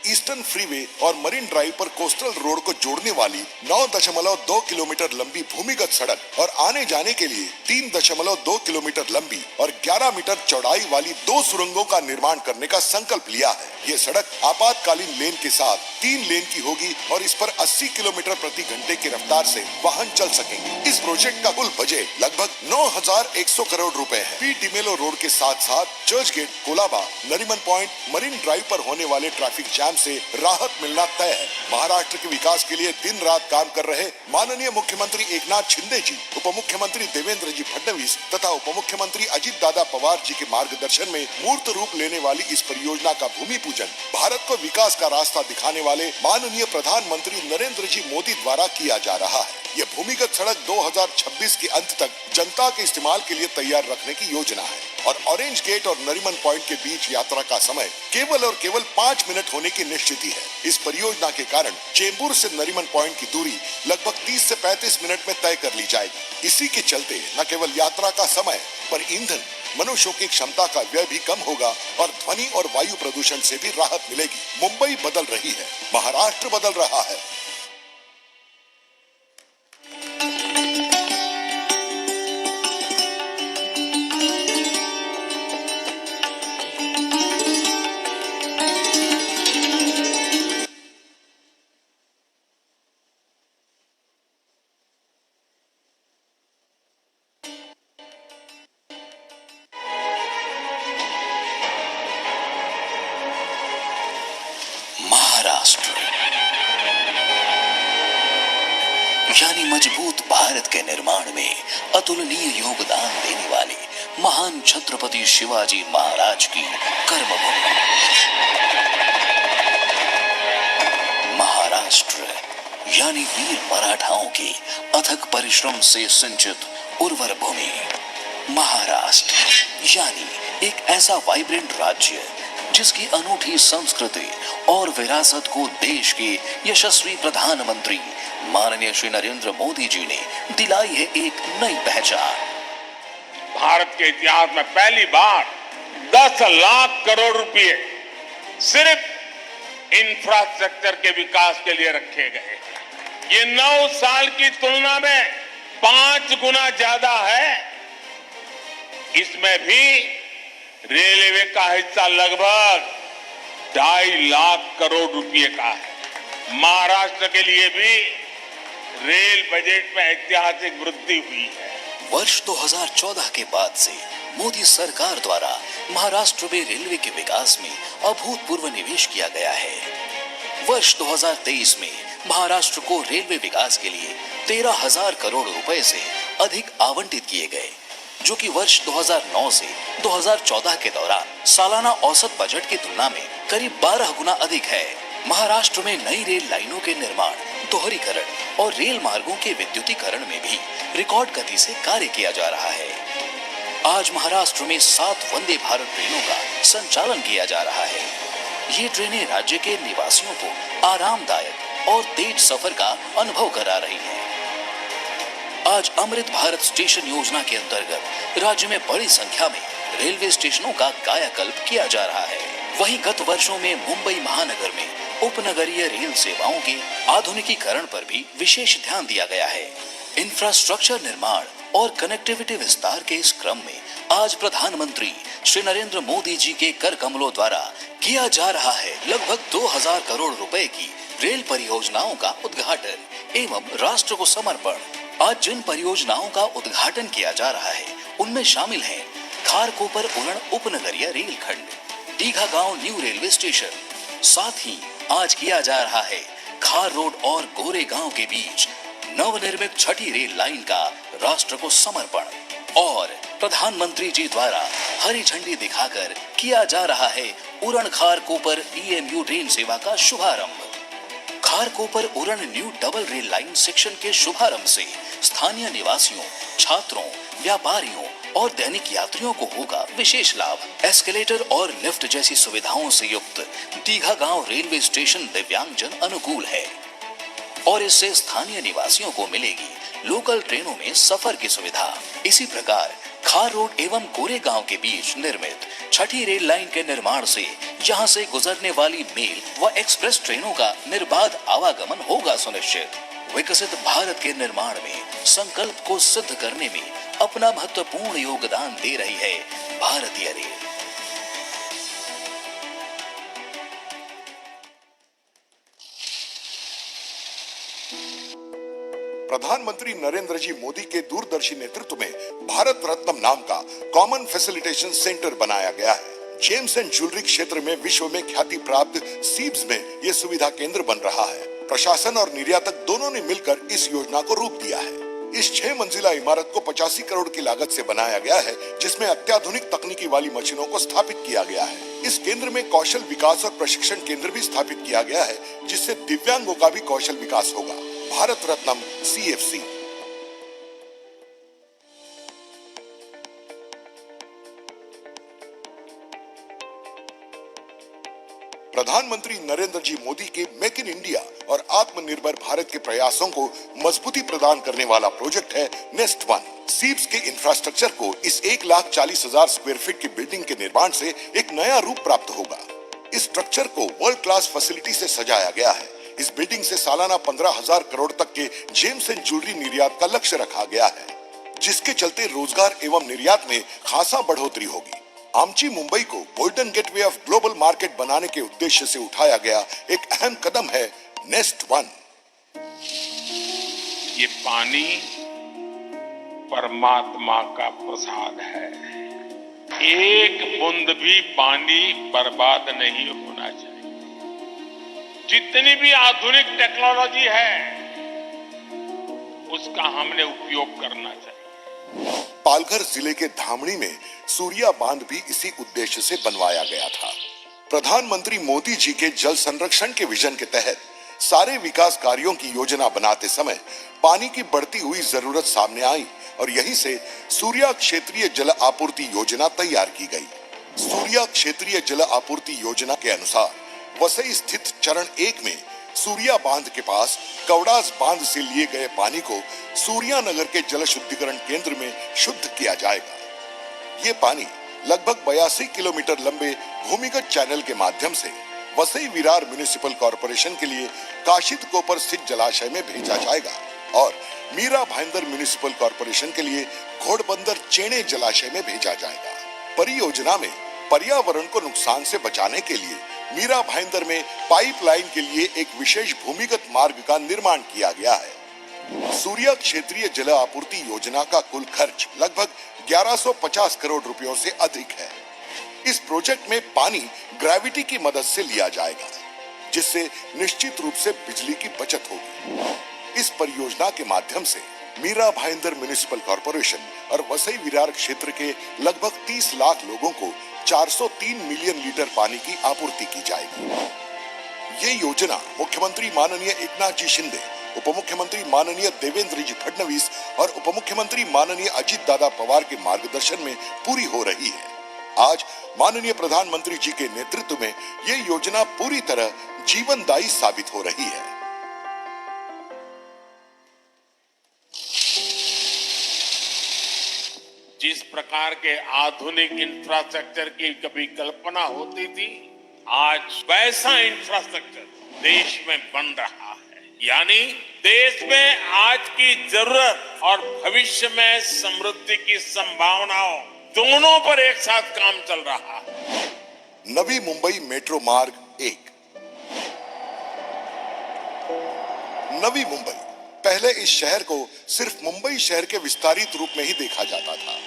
ईस्टर्न फ्रीवे और मरीन ड्राइव पर कोस्टल रोड को जोड़ने वाली 9.2 किलोमीटर लंबी भूमिगत सड़क और आने जाने के लिए 3.2 किलोमीटर लंबी और 11 मीटर चौड़ाई वाली 2 सुरंगों का निर्माण करने का संकल्प लिया है। ये सड़क आपातकालीन लेन के साथ 3 लेन की होगी और इस पर 80 किलोमीटर प्रति घंटे की रफ्तार से वाहन चल सकेंगे। इस प्रोजेक्ट का कुल बजट लगभग 9,100 करोड़ रुपए है। पी डिमेलो रोड के साथ साथ Churchgate, Colaba, Nariman Point, Marine Drive पर होने वाले ट्रैफिक जैम जाम से राहत मिलना तय है। महाराष्ट्र के विकास के लिए दिन रात काम कर रहे माननीय मुख्यमंत्री एकनाथ शिंदे जी, उप मुख्यमंत्री देवेंद्र जी फडणवीस तथा उप मुख्यमंत्री अजित दादा पवार जी के मार्गदर्शन में मूर्त रूप लेने वाली इस परियोजना का भूमि पूजन भारत को विकास का रास्ता दिखाने वाले माननीय प्रधानमंत्री नरेंद्र जी मोदी द्वारा किया जा रहा है। यह भूमिगत सड़क 2026 के अंत तक जनता के इस्तेमाल के लिए तैयार रखने की योजना है और ऑरेंज गेट और नरीमन पॉइंट के बीच यात्रा का समय केवल और केवल 5 मिनट होने की निश्चित है। इस परियोजना के कारण चेंबूर से नरीमन पॉइंट की दूरी लगभग 30 से 35 मिनट में तय कर ली जाएगी। इसी के चलते न केवल यात्रा का समय पर ईंधन, मनुष्यों की क्षमता का व्यय भी कम होगा और ध्वनि और वायु प्रदूषण से भी राहत मिलेगी। मुंबई बदल रही है, महाराष्ट्र बदल रहा है। महाराष्ट्र यानी मजबूत भारत के निर्माण में अतुलनीय योगदान देने वाले महान छत्रपति शिवाजी महाराज की कर्मभूमि। महाराष्ट्र यानी वीर मराठाओं के अथक परिश्रम से सिंचित उर्वर भूमि। महाराष्ट्र यानी एक ऐसा वाइब्रेंट राज्य जिसकी अनूठी संस्कृति और विरासत को देश के यशस्वी प्रधानमंत्री माननीय श्री नरेंद्र मोदी जी ने दिलाई है एक नई पहचान। भारत के इतिहास में पहली बार 10 लाख करोड़ रुपए सिर्फ इंफ्रास्ट्रक्चर के विकास के लिए रखे गए। ये 9 साल की तुलना में 5 गुना ज्यादा है। इसमें भी रेलवे का हिस्सा लगभग 2.5 लाख करोड़ रुपए का है। महाराष्ट्र के लिए भी रेल बजट में ऐतिहासिक वृद्धि हुई है। वर्ष 2014 के बाद से मोदी सरकार द्वारा महाराष्ट्र में रेलवे के विकास में अभूतपूर्व निवेश किया गया है। वर्ष 2023 में महाराष्ट्र को रेलवे विकास के लिए 13,000 करोड़ रुपए से अधिक आवंटित किए गए, जो कि वर्ष 2009 से 2014 के दौरान सालाना औसत बजट की तुलना में करीब 12 गुना अधिक है। महाराष्ट्र में नई रेल लाइनों के निर्माण, दोहरीकरण और रेल मार्गों के विद्युतीकरण में भी रिकॉर्ड गति से कार्य किया जा रहा है। आज महाराष्ट्र में 7 वंदे भारत ट्रेनों का संचालन किया जा रहा है। ये ट्रेनें राज्य के निवासियों को आरामदायक और तेज सफर का अनुभव करा रही हैं। आज अमृत भारत स्टेशन योजना के अंतर्गत राज्य में बड़ी संख्या में रेलवे स्टेशनों का कायाकल्प किया जा रहा है। वहीं गत वर्षों में मुंबई महानगर में उपनगरीय रेल सेवाओं के आधुनिकीकरण पर भी विशेष ध्यान दिया गया है। इंफ्रास्ट्रक्चर निर्माण और कनेक्टिविटी विस्तार के इस क्रम में आज प्रधानमंत्री श्री नरेंद्र मोदी जी के कर कमलों द्वारा किया जा रहा है लगभग 2000 करोड़ रुपए की रेल परियोजनाओं का उद्घाटन एवं राष्ट्र को समर्पण। आज जिन परियोजनाओं का उद्घाटन किया जा रहा है उनमें शामिल है खारकोपर उरण उपनगरीय रेल खंड, दीघा गांव न्यू रेलवे स्टेशन। साथ ही आज किया जा रहा है खार रोड और गोरेगांव के बीच नवनिर्मित 6ठी रेल लाइन का राष्ट्र को समर्पण और प्रधानमंत्री जी द्वारा हरी झंडी दिखाकर किया जा रहा है उरण खारकोपर EMU रेल सेवा का शुभारंभ। Kharkopar Uran new double rail line section के शुभारंभ से स्थानीय निवासियों, छात्रों, व्यापारियों और दैनिक यात्रियों को होगा विशेष लाभ। एस्केलेटर और लिफ्ट जैसी सुविधाओं से युक्त दीघा गांव रेलवे स्टेशन दिव्यांगजन अनुकूल है और इससे स्थानीय निवासियों को मिलेगी लोकल ट्रेनों में सफर की सुविधा। इसी प्रकार खार रोड एवं गोरेगांव के बीच निर्मित 6ठी रेल लाइन के निर्माण से यहां से गुजरने वाली मेल व एक्सप्रेस ट्रेनों का निर्बाध आवागमन होगा सुनिश्चित। विकसित भारत के निर्माण में संकल्प को सिद्ध करने में अपना महत्वपूर्ण योगदान दे रही है भारतीय रेल। प्रधानमंत्री नरेंद्र जी मोदी के दूरदर्शी नेतृत्व में भारत रत्नम नाम का कॉमन फैसिलिटेशन सेंटर बनाया गया है, जेम्स एंड ज्वेलरी क्षेत्र में विश्व में ख्याति प्राप्त सीब्स में यह सुविधा केंद्र बन रहा है। प्रशासन और निर्यातक दोनों ने मिलकर इस योजना को रूप दिया है। इस 6 मंजिला इमारत को 85 करोड़ की लागत से बनाया गया है, जिसमें अत्याधुनिक तकनीकी वाली मशीनों को स्थापित किया गया है। इस केंद्र में कौशल विकास और प्रशिक्षण केंद्र भी स्थापित किया गया है, जिससे दिव्यांगों का भी कौशल विकास होगा। भारत रत्नम CFC। प्रधानमंत्री नरेंद्र जी मोदी के मेक इन इंडिया और आत्मनिर्भर भारत के प्रयासों को मजबूती प्रदान करने वाला प्रोजेक्ट है नेस्ट वन। सीब्स के इंफ्रास्ट्रक्चर को इस 1,40,000 स्क्वायर फीट की बिल्डिंग के निर्माण से एक नया रूप प्राप्त होगा। इस स्ट्रक्चर को वर्ल्ड क्लास फैसिलिटी से सजाया गया है। इस बिल्डिंग से सालाना 15,000 करोड़ तक के जेम्स एंड ज्वेलरी निर्यात का लक्ष्य रखा गया है, जिसके चलते रोजगार एवं निर्यात में खासा बढ़ोतरी होगी। आमची मुंबई को golden gateway of global market बनाने के उद्देश्य से उठाया गया एक अहम कदम है नेस्ट वन। ये पानी परमात्मा का प्रसाद है। एक बूंद भी पानी बर्बाद नहीं होना चाहिए। जितनी भी आधुनिक टेक्नोलॉजी है उसका हमने उपयोग करना चाहिए। पालघर जिले के धामणी में सूर्या बांध भी इसी उद्देश्य से बनवाया गया था। प्रधानमंत्री मोदी जी के जल संरक्षण के विजन के तहत सारे विकास कार्यों की योजना बनाते समय पानी की बढ़ती हुई जरूरत सामने आई और यहीं से सूर्या क्षेत्रीय जल आपूर्ति योजना तैयार की गई। सूर्या क्षेत्रीय जल आपूर्ति योजना के अनुसार वसई स्थित चरण 1 में सूर्या बांध के पास कवड़ास बांध से लिए गए पानी को सूर्या नगर के जल शुद्धिकरण केंद्र में शुद्ध किया जाएगा। ये पानी लगभग 82 किलोमीटर लंबे भूमिगत चैनल के माध्यम से वसई विरार म्युनिसिपल कॉर्पोरेशन के लिए काशिद कोपर स्थित जलाशय में भेजा जाएगा और मीरा भाईंदर म्युनिसिपल कॉर्पोरेशन के लिए घोड़बंदर चेणे जलाशय में भेजा जाएगा। परियोजना में पर्यावरण को नुकसान से बचाने के लिए मीरा भाईंदर में पाइपलाइन के लिए एक विशेष भूमिगत मार्ग का निर्माण किया गया है। सूर्या क्षेत्रीय जल आपूर्ति योजना का कुल खर्च लगभग 1150 करोड़ रुपयों से अधिक है। इस प्रोजेक्ट में पानी ग्रेविटी की मदद से लिया जाएगा, जिससे निश्चित रूप से बिजली की बचत होगी। इस परियोजना के माध्यम से मीरा भाईंदर म्युनिसिपल कॉर्पोरेशन और वसई विरार क्षेत्र के लगभग 30 लाख लोगों को 403 मिलियन लीटर पानी की आपूर्ति की जाएगी। ये योजना मुख्यमंत्री माननीय एकनाथ जी शिंदे, उप मुख्यमंत्री माननीय देवेंद्र जी फडणवीस और उप मुख्यमंत्री माननीय अजित दादा पवार के मार्गदर्शन में पूरी हो रही है। आज माननीय प्रधानमंत्री जी के नेतृत्व में ये योजना पूरी तरह जीवनदायी साबित हो रही है। जिस प्रकार के आधुनिक इंफ्रास्ट्रक्चर की कभी कल्पना होती थी, आज वैसा इंफ्रास्ट्रक्चर देश में बन रहा है। यानी देश में आज की जरूरत और भविष्य में समृद्धि की संभावनाओं दोनों पर एक साथ काम चल रहा है। नवी मुंबई मेट्रो मार्ग 1। नवी मुंबई पहले इस शहर को सिर्फ मुंबई शहर के विस्तारित रूप में ही देखा जाता था,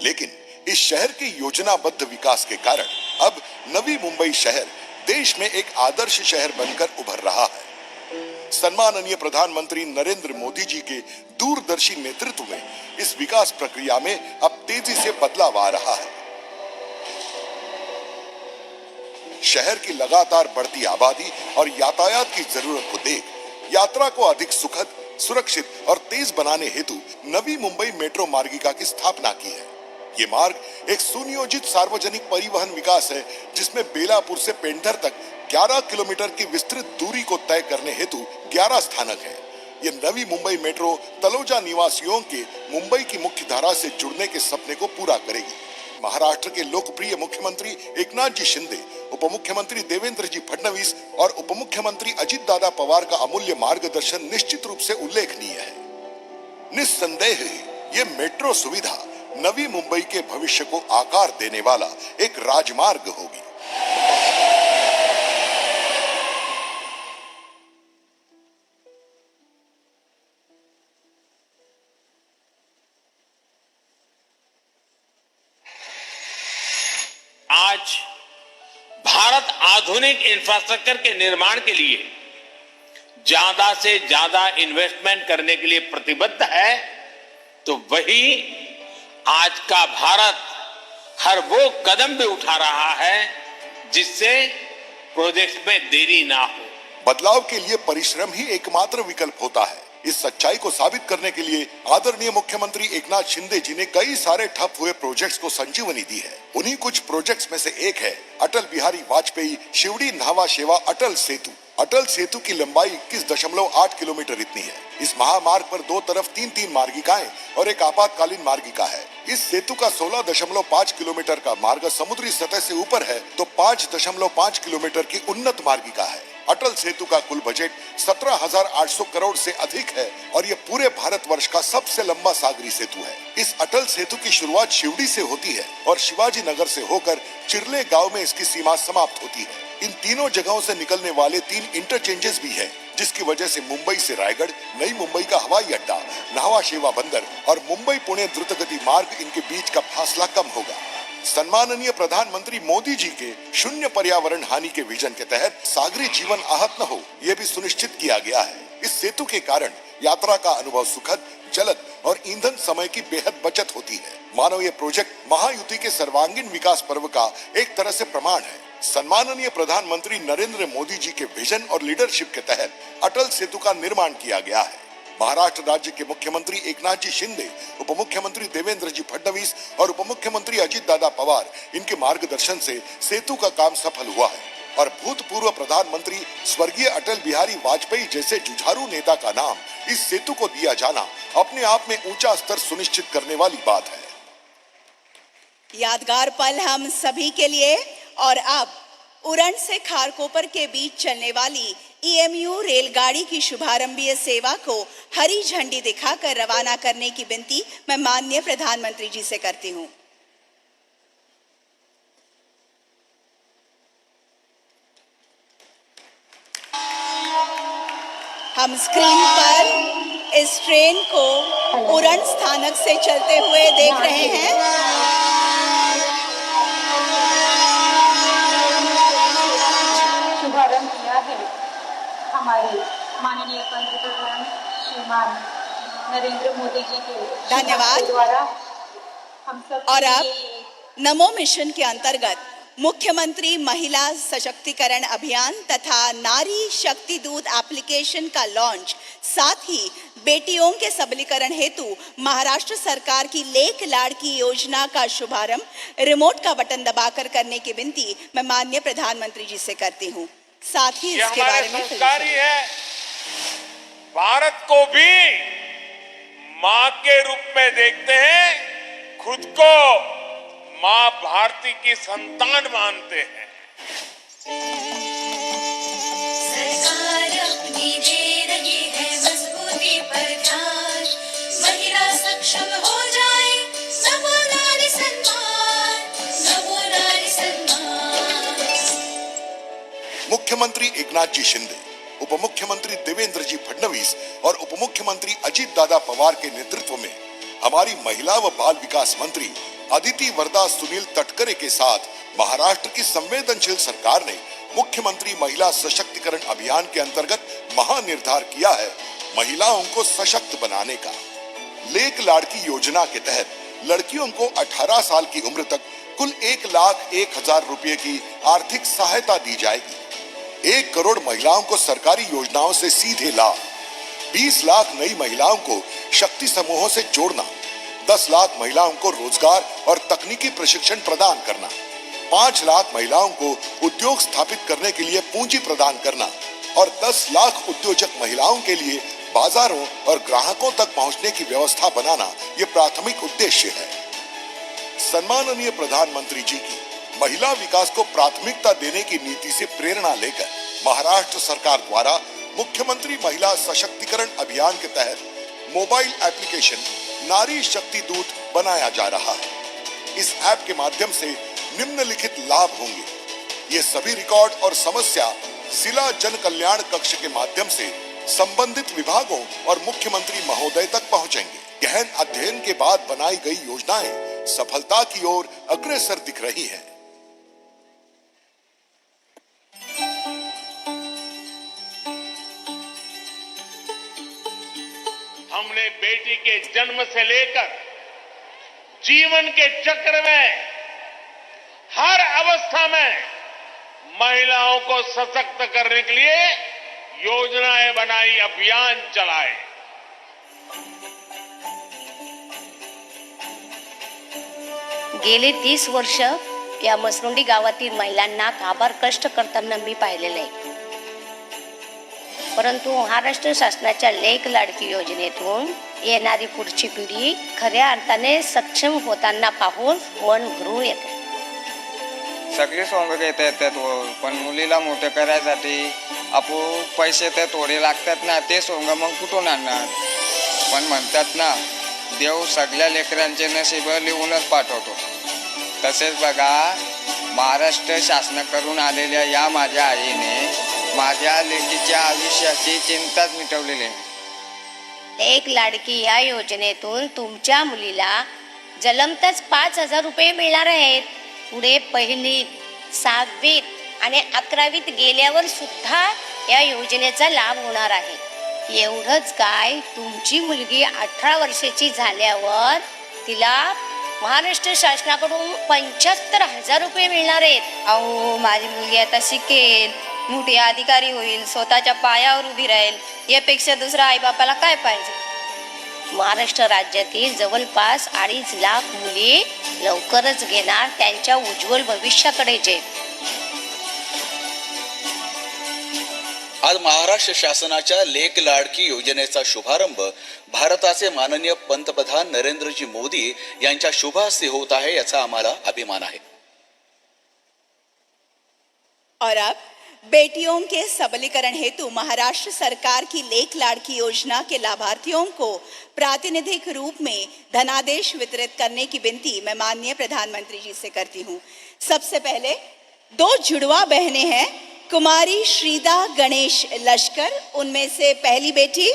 लेकिन इस शहर के योजनाबद्ध विकास के कारण अब नवी मुंबई शहर देश में एक आदर्श शहर बनकर उभर रहा है। सम्माननीय प्रधानमंत्री नरेंद्र मोदी जी के दूरदर्शी नेतृत्व में इस विकास प्रक्रिया में अब तेजी से बदलाव आ रहा है। शहर की लगातार बढ़ती आबादी और यातायात की जरूरत को देख यात्रा को अधिक सुखद, सुरक्षित और तेज बनाने हेतु नवी मुंबई मेट्रो मार्गिका की स्थापना की है। ये मार्ग एक सुनियोजित सार्वजनिक परिवहन विकास है, जिसमें बेलापुर से पेंढर तक 11 किलोमीटर की विस्तृत दूरी को तय करने हेतु 11 स्थानक है। ये नवी मुंबई मेट्रो तलोजा निवासियों के मुंबई की मुख्य धारा से जुड़ने के सपने को पूरा करेगी। महाराष्ट्र के लोकप्रिय मुख्यमंत्री एकनाथ जी शिंदे, उप मुख्यमंत्री देवेंद्र जी फडणवीस और उप मुख्यमंत्री अजित दादा पवार का अमूल्य मार्गदर्शन निश्चित रूप से उल्लेखनीय है। निस्संदेह ये मेट्रो सुविधा नवी मुंबई के भविष्य को आकार देने वाला एक राजमार्ग होगी। आज भारत आधुनिक इंफ्रास्ट्रक्चर के निर्माण के लिए ज्यादा से ज्यादा इन्वेस्टमेंट करने के लिए प्रतिबद्ध है, तो वही आज का भारत हर वो कदम भी उठा रहा है जिससे प्रोजेक्ट में देरी ना हो। बदलाव के लिए परिश्रम ही एकमात्र विकल्प होता है। इस सच्चाई को साबित करने के लिए आदरणीय मुख्यमंत्री एकनाथ शिंदे जी ने कई सारे ठप हुए प्रोजेक्ट्स को संजीवनी दी है। उन्हीं कुछ प्रोजेक्ट्स में से एक है अटल बिहारी वाजपेयी शिवड़ी न्हावा शेवा अटल सेतु। अटल सेतु की लंबाई 21.8 किलोमीटर इतनी है। इस महामार्ग पर दो तरफ 3-3 मार्गिकाएं और एक आपातकालीन मार्गिका है। इस सेतु का 16.5 किलोमीटर का मार्ग समुद्री सतह से ऊपर है, तो 5.5 किलोमीटर की उन्नत मार्गिका है। अटल सेतु का कुल बजट 17,800 करोड़ से अधिक है और ये पूरे भारतवर्ष का सबसे लंबा सागरी सेतु है। इस अटल सेतु की शुरुआत शिवड़ी से होती है और शिवाजी नगर से होकर चिरले गांव में इसकी सीमा समाप्त होती है। इन तीनों जगहों से निकलने वाले 3 इंटरचेंजेस भी हैं, जिसकी वजह से मुंबई से रायगढ़, नई मुंबई का हवाई अड्डा, न्हावा शेवा बंदर और मुंबई पुणे द्रुतगति मार्ग इनके बीच का फासला कम होगा। सम्माननीय प्रधानमंत्री मोदी जी के शून्य पर्यावरण हानि के विजन के तहत सागरी जीवन आहत न हो, ये भी सुनिश्चित किया गया है। इस सेतु के कारण यात्रा का अनुभव सुखद, जलद और ईंधन समय की बेहद बचत होती है। मानो ये प्रोजेक्ट महायुति के सर्वांगीण विकास पर्व का एक तरह से प्रमाण है। सम्माननीय प्रधानमंत्री नरेंद्र मोदी जी के विजन और लीडरशिप के तहत अटल सेतु का निर्माण किया गया है। महाराष्ट्र राज्य के मुख्यमंत्री एकनाथ जी शिंदे, उप मुख्यमंत्री देवेंद्र जी फडणवीस और उप मुख्यमंत्री अजित दादा पवार इनके मार्गदर्शन से सेतु का काम सफल हुआ है और भूतपूर्व प्रधानमंत्री स्वर्गीय अटल बिहारी वाजपेयी जैसे जुझारू नेता का नाम इस सेतु को दिया जाना अपने आप में ऊंचा स्तर सुनिश्चित करने वाली बात है। यादगार पल हम सभी के लिए। और अब उरण से खारकोपर के बीच चलने वाली EMU रेलगाड़ी की शुभारंभीय सेवा को हरी झंडी दिखाकर रवाना करने की विनती मैं माननीय प्रधानमंत्री जी से करती हूं। हम स्क्रीन पर इस ट्रेन को उरण स्थानक से चलते हुए देख रहे हैं। शुभारंभ किया है हमारे माननीय पंतप्रधान श्रीमान नरेंद्र मोदी जी के धन्यवाद द्वारा। हम सब और अब नमो मिशन के अंतर्गत मुख्यमंत्री महिला सशक्तिकरण अभियान तथा नारी शक्ति दूत एप्लीकेशन का लॉन्च, साथ ही बेटियों के सबलीकरण हेतु महाराष्ट्र सरकार की लेक लाड़की योजना का शुभारंभ रिमोट का बटन दबाकर करने की विनती मैं माननीय प्रधानमंत्री जी से करती हूँ। साथ ही इसके बारे में संस्कारी है, भारत को भी मां के रूप में देखते हैं, खुद को मां भारती की संतान मानते हैं। सरकार अपनी दे रही है मजबूती पर ध्यान, महिला सक्षम हो जाए, नमो नारी सम्मान, नमो नारी सम्मान। मुख्यमंत्री एकनाथ जी शिंदे, उप मुख्यमंत्री देवेंद्र जी फडणवीस और उप मुख्यमंत्री अजित दादा पवार के नेतृत्व में हमारी महिला व बाल विकास मंत्री अदिति वरदा सुनील तटकरे के साथ महाराष्ट्र की संवेदनशील सरकार ने मुख्यमंत्री महिला सशक्तिकरण अभियान के अंतर्गत महानिर्धार किया है महिलाओं को सशक्त बनाने का। लेक लाड़की योजना के तहत लड़कियों को 18 साल की उम्र तक कुल 1,01,000 रुपए की आर्थिक सहायता दी जाएगी। 1 करोड़ महिलाओं को सरकारी योजनाओं से सीधे लाभ, 20 लाख नई महिलाओं को शक्ति समूहों से जोड़ना, 10 लाख महिलाओं को रोजगार और तकनीकी प्रशिक्षण प्रदान करना, 5 लाख महिलाओं को उद्योग स्थापित करने के लिए पूंजी प्रदान करना और 10 लाख उद्योजक महिलाओं के लिए बाजारों और ग्राहकों तक पहुंचने की व्यवस्था बनाना ये प्राथमिक उद्देश्य है। सम्माननीय प्रधानमंत्री जी की महिला विकास को प्राथमिकता देने की नीति से प्रेरणा लेकर महाराष्ट्र सरकार द्वारा मुख्यमंत्री महिला सशक्तिकरण अभियान के तहत मोबाइल एप्लीकेशन नारी शक्ति दूत बनाया जा रहा है। इस ऐप के माध्यम से निम्नलिखित लाभ होंगे। ये सभी रिकॉर्ड और समस्या जिला जन कल्याण कक्ष के माध्यम से संबंधित विभागों और मुख्यमंत्री महोदय तक पहुंचेंगे। गहन अध्ययन के बाद बनाई गई योजनाएं सफलता की ओर अग्रसर दिख रही हैं। बेटी के जन्म से लेकर जीवन के चक्र में हर अवस्था में महिलाओं को सशक्त करने के लिए योजनाएं बनाई, अभियान चलाए। गेले 30 वर्ष या मसरुंडी गावातील महिलांना काबार कष्ट करताना मी पाहिलेले आहे. परंतु महाराष्ट्र शासनाच्या लेक लाडकी योजनेतून येणारी पुढची पिढी खऱ्या अर्थाने सक्षम होताना पाहून मन भरून येते. सगळे सोंग घेता येतात पण मुलीला मोठं करायसाठी आपण पैसे तर थोडे लागतात ना, ते सोंग मग कुठून आणणार. पण म्हणतात ना, देव सगळ्या लेकरांचे नशीब लिहूनच पाठवतो. तसेच बघा, महाराष्ट्र शासनाकडून आलेल्या या माझ्या आईने माझ्या लेकीच्या आयुष्याची चिंताच मिटवलेली आहे. लेक लाडकी या योजनेतून तुमच्या मुलीला जन्मताच 5,000 रुपये मिळणार आहेत. पुढे 1ली, 6वीत आणि 11वीत गेल्यावर सुद्धा या योजनेचा लाभ होणार आहे. एवढंच काय, तुमची मुलगी 18 वर्षाची झाल्यावर तिला महाराष्ट्र शासनाकडून 75,000 रुपये मिळणार आहेत. अहो, माझी मुलगी आता शिकेल, मोठी अधिकारी होईल, स्वतःच्या पायावर उभी राहील, यापेक्षा दुसरा आईबापाला काय पाहिजे. महाराष्ट्र राज्यातील जवळपास 2.5 लाख मुली लवकरच घेणार त्यांच्या उज्ज्वल भविष्याकडे जे. आज महाराष्ट्र शासनाच्या लेक लाडकी योजनेचा शुभारंभ भारताचे माननीय पंतप्रधान नरेंद्रजी मोदी यांच्या शुभ हस्ते होत आहे, याचा आम्हाला अभिमान आहे. और अब बेटियों के सबलीकरण हेतु महाराष्ट्र सरकार की लेक लाड़की योजना के लाभार्थियों को प्रातिनिधिक रूप में धनादेश वितरित करने की विनती मैं माननीय प्रधानमंत्री जी से करती हूँ. सबसे पहले 2 जुड़वा बहनें हैं, कुमारी श्रीदा गणेश लश्कर, उनमें से पहली बेटी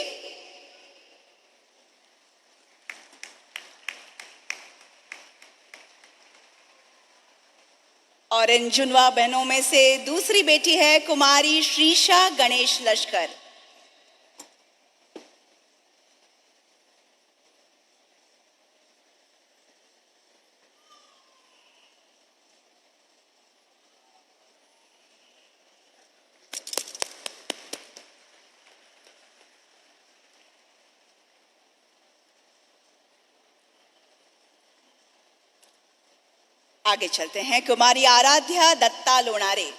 और इन जुड़वा बहनों में से दूसरी बेटी है कुमारी श्रीशा गणेश लश्कर. आगे चलते हैं. कुमारी आराध्या दत्ता लोणारे.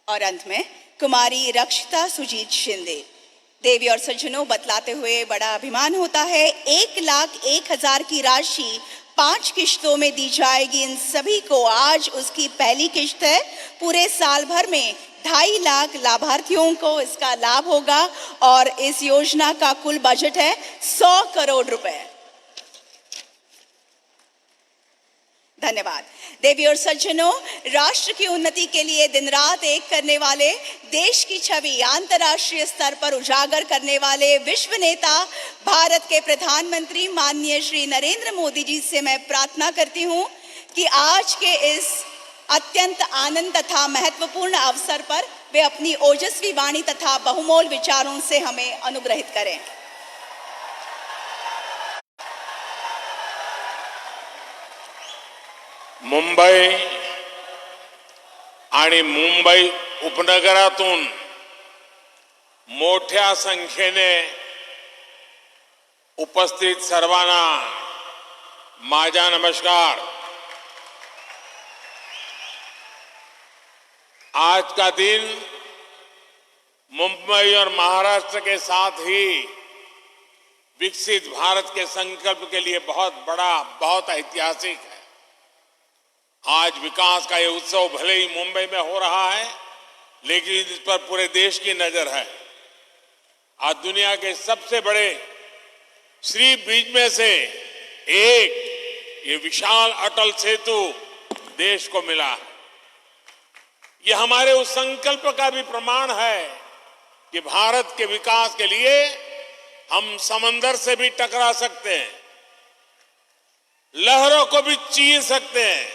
और अंत में कुमारी रक्षिता सुजीत शिंदे. देवी और सज्जनों, बतलाते हुए बड़ा अभिमान होता है, 1,01,000 की राशि 5 किश्तों में दी जाएगी इन सभी को. आज उसकी पहली किश्त है. पूरे साल भर में 2.5 लाख लाभार्थियों को इसका लाभ होगा और इस योजना का कुल बजट है 100 करोड़ रुपए. धन्यवाद. देवी और सज्जनों, राष्ट्र की उन्नति के लिए दिन रात एक करने वाले, देश की छवि अंतर्राष्ट्रीय स्तर पर उजागर करने वाले विश्व नेता भारत के प्रधानमंत्री माननीय श्री नरेंद्र मोदी जी से मैं प्रार्थना करती हूं कि आज के इस अत्यंत आनंद तथा महत्वपूर्ण अवसर पर वे अपनी ओजस्वी वाणी तथा बहुमोल विचारों से हमें अनुग्रहित करें. मुंबई आणि मुंबई उपनगरातून मोठ्या संख्येने उपस्थित सर्वांना माझा नमस्कार. आज का दिन मुंबई और महाराष्ट्र के साथ ही विकसित भारत के संकल्प के लिए बहुत बड़ा, बहुत ऐतिहासिक है. आज विकास का ये उत्सव भले ही मुंबई में हो रहा है, लेकिन इस पर पूरे देश की नजर है. आज दुनिया के सबसे बड़े श्री ब्रिज में से एक ये विशाल अटल सेतु देश को मिला है. ये हमारे उस संकल्प का भी प्रमाण है कि भारत के विकास के लिए हम समंदर से भी टकरा सकते हैं, लहरों को भी चीर सकते हैं।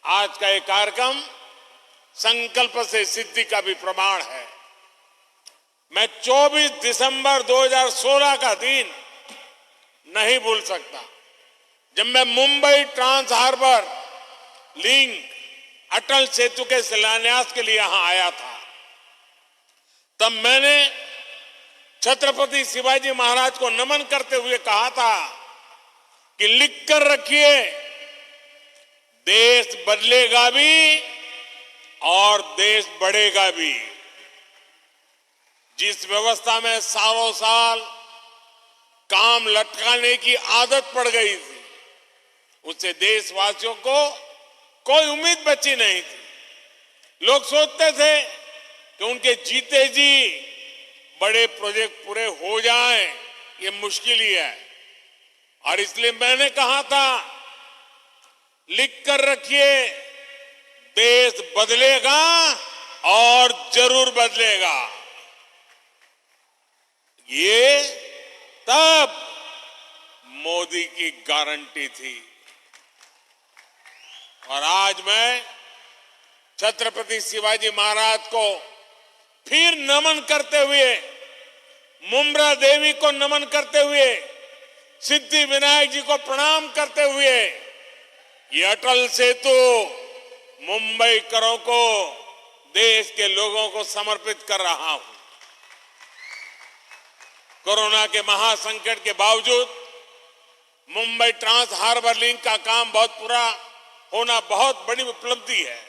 आज का ये कार्यक्रम संकल्प से सिद्धि का भी प्रमाण है। मैं 24 दिसंबर 2016 का दिन नहीं भूल सकता, जब मैं Mumbai trans harbour link Atal Setu के शिलान्यास के लिए यहां आया था। तब मैंने छत्रपति शिवाजी महाराज को नमन करते हुए कहा था कि लिख कर रखिए, देश बदलेगा भी और देश बढ़ेगा भी। जिस व्यवस्था में सालों साल काम लटकाने की आदत पड़ गई थी, उससे देशवासियों को कोई उम्मीद बची नहीं थी। लोग सोचते थे कि उनके जीते जी बड़े प्रोजेक्ट पूरे हो जाएं, ये मुश्किल ही है। और इसलिए मैंने कहा था, लिख कर रखिए, देश बदलेगा और जरूर बदलेगा। ये तब मोदी की गारंटी थी। और आज मैं छत्रपति शिवाजी महाराज को फिर नमन करते हुए, मुम्बरा देवी को नमन करते हुए, सिद्धि विनायक जी को प्रणाम करते हुए ये अटल सेतु मुंबई करों को, देश के लोगों को समर्पित कर रहा हूं। कोरोना के महासंकट के बावजूद मुंबई ट्रांस हार्बर लिंक का काम बहुत पूरा होना बहुत बड़ी उपलब्धि है।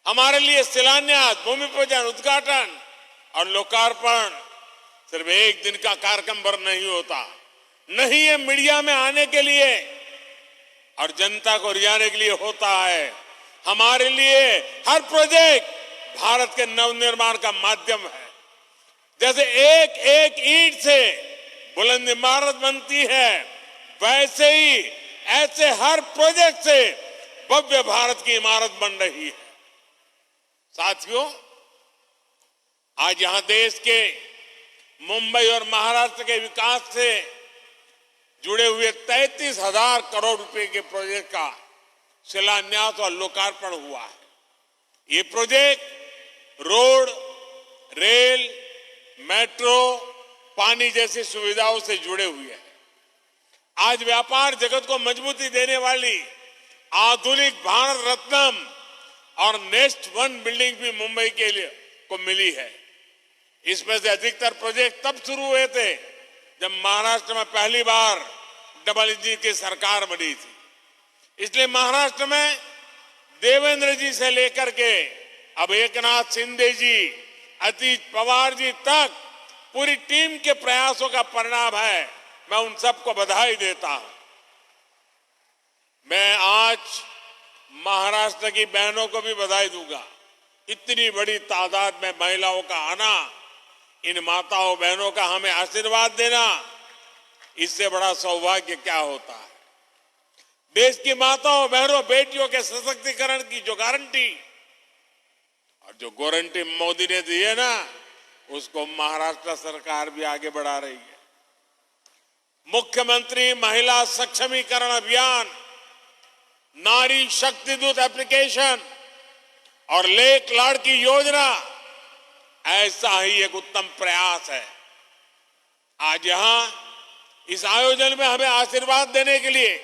हमारे लिए शिलान्यास, भूमि पूजन, उद्घाटन और लोकार्पण सिर्फ एक दिन का कार्यक्रम पर नहीं होता, नहीं ये मीडिया में आने के लिए और जनता को रिझाने के लिए होता है। हमारे लिए हर प्रोजेक्ट भारत के नवनिर्माण का माध्यम है। जैसे एक एक ईंट से बुलंद इमारत बनती है, वैसे ही ऐसे हर प्रोजेक्ट से भव्य भारत की इमारत बन रही है। साथियों, आज यहां देश के मुंबई और महाराष्ट्र के विकास से जुड़े हुए 33,000 करोड़ रुपए के प्रोजेक्ट का शिलान्यास और लोकार्पण हुआ है। ये प्रोजेक्ट रोड, रेल, मेट्रो, पानी जैसी सुविधाओं से जुड़े हुए हैं। आज व्यापार जगत को मजबूती देने वाली आधुनिक भारत रत्नम और नेक्स्ट वन बिल्डिंग भी मुंबई के लिए को मिली है। इसमें से अधिकतर प्रोजेक्ट तब शुरू हुए थे जब महाराष्ट्र में पहली बार डबल इंजन की सरकार बनी थी। इसलिए महाराष्ट्र में देवेंद्र जी से लेकर के अब एकनाथ शिंदे जी, अजीत पवार जी तक पूरी टीम के प्रयासों का परिणाम है। मैं उन सबको बधाई देता हूं। मैं आज महाराष्ट्र की बहनों को भी बधाई दूंगा। इतनी बड़ी तादाद में महिलाओं का आना, इन माताओं बहनों का हमें आशीर्वाद देना, इससे बड़ा सौभाग्य क्या होता है। देश की माताओं बहनों बेटियों के सशक्तिकरण की जो गारंटी और जो गारंटी मोदी ने दी है ना, उसको महाराष्ट्र सरकार भी आगे बढ़ा रही है। मुख्यमंत्री महिला सक्षमीकरण अभियान, नारी शक्ति दूत एप्लीकेशन और लेख लाड़की योजना ऐसा ही एक उत्तम प्रयास है। आज यहां इस आयोजन में हमें आशीर्वाद देने के लिए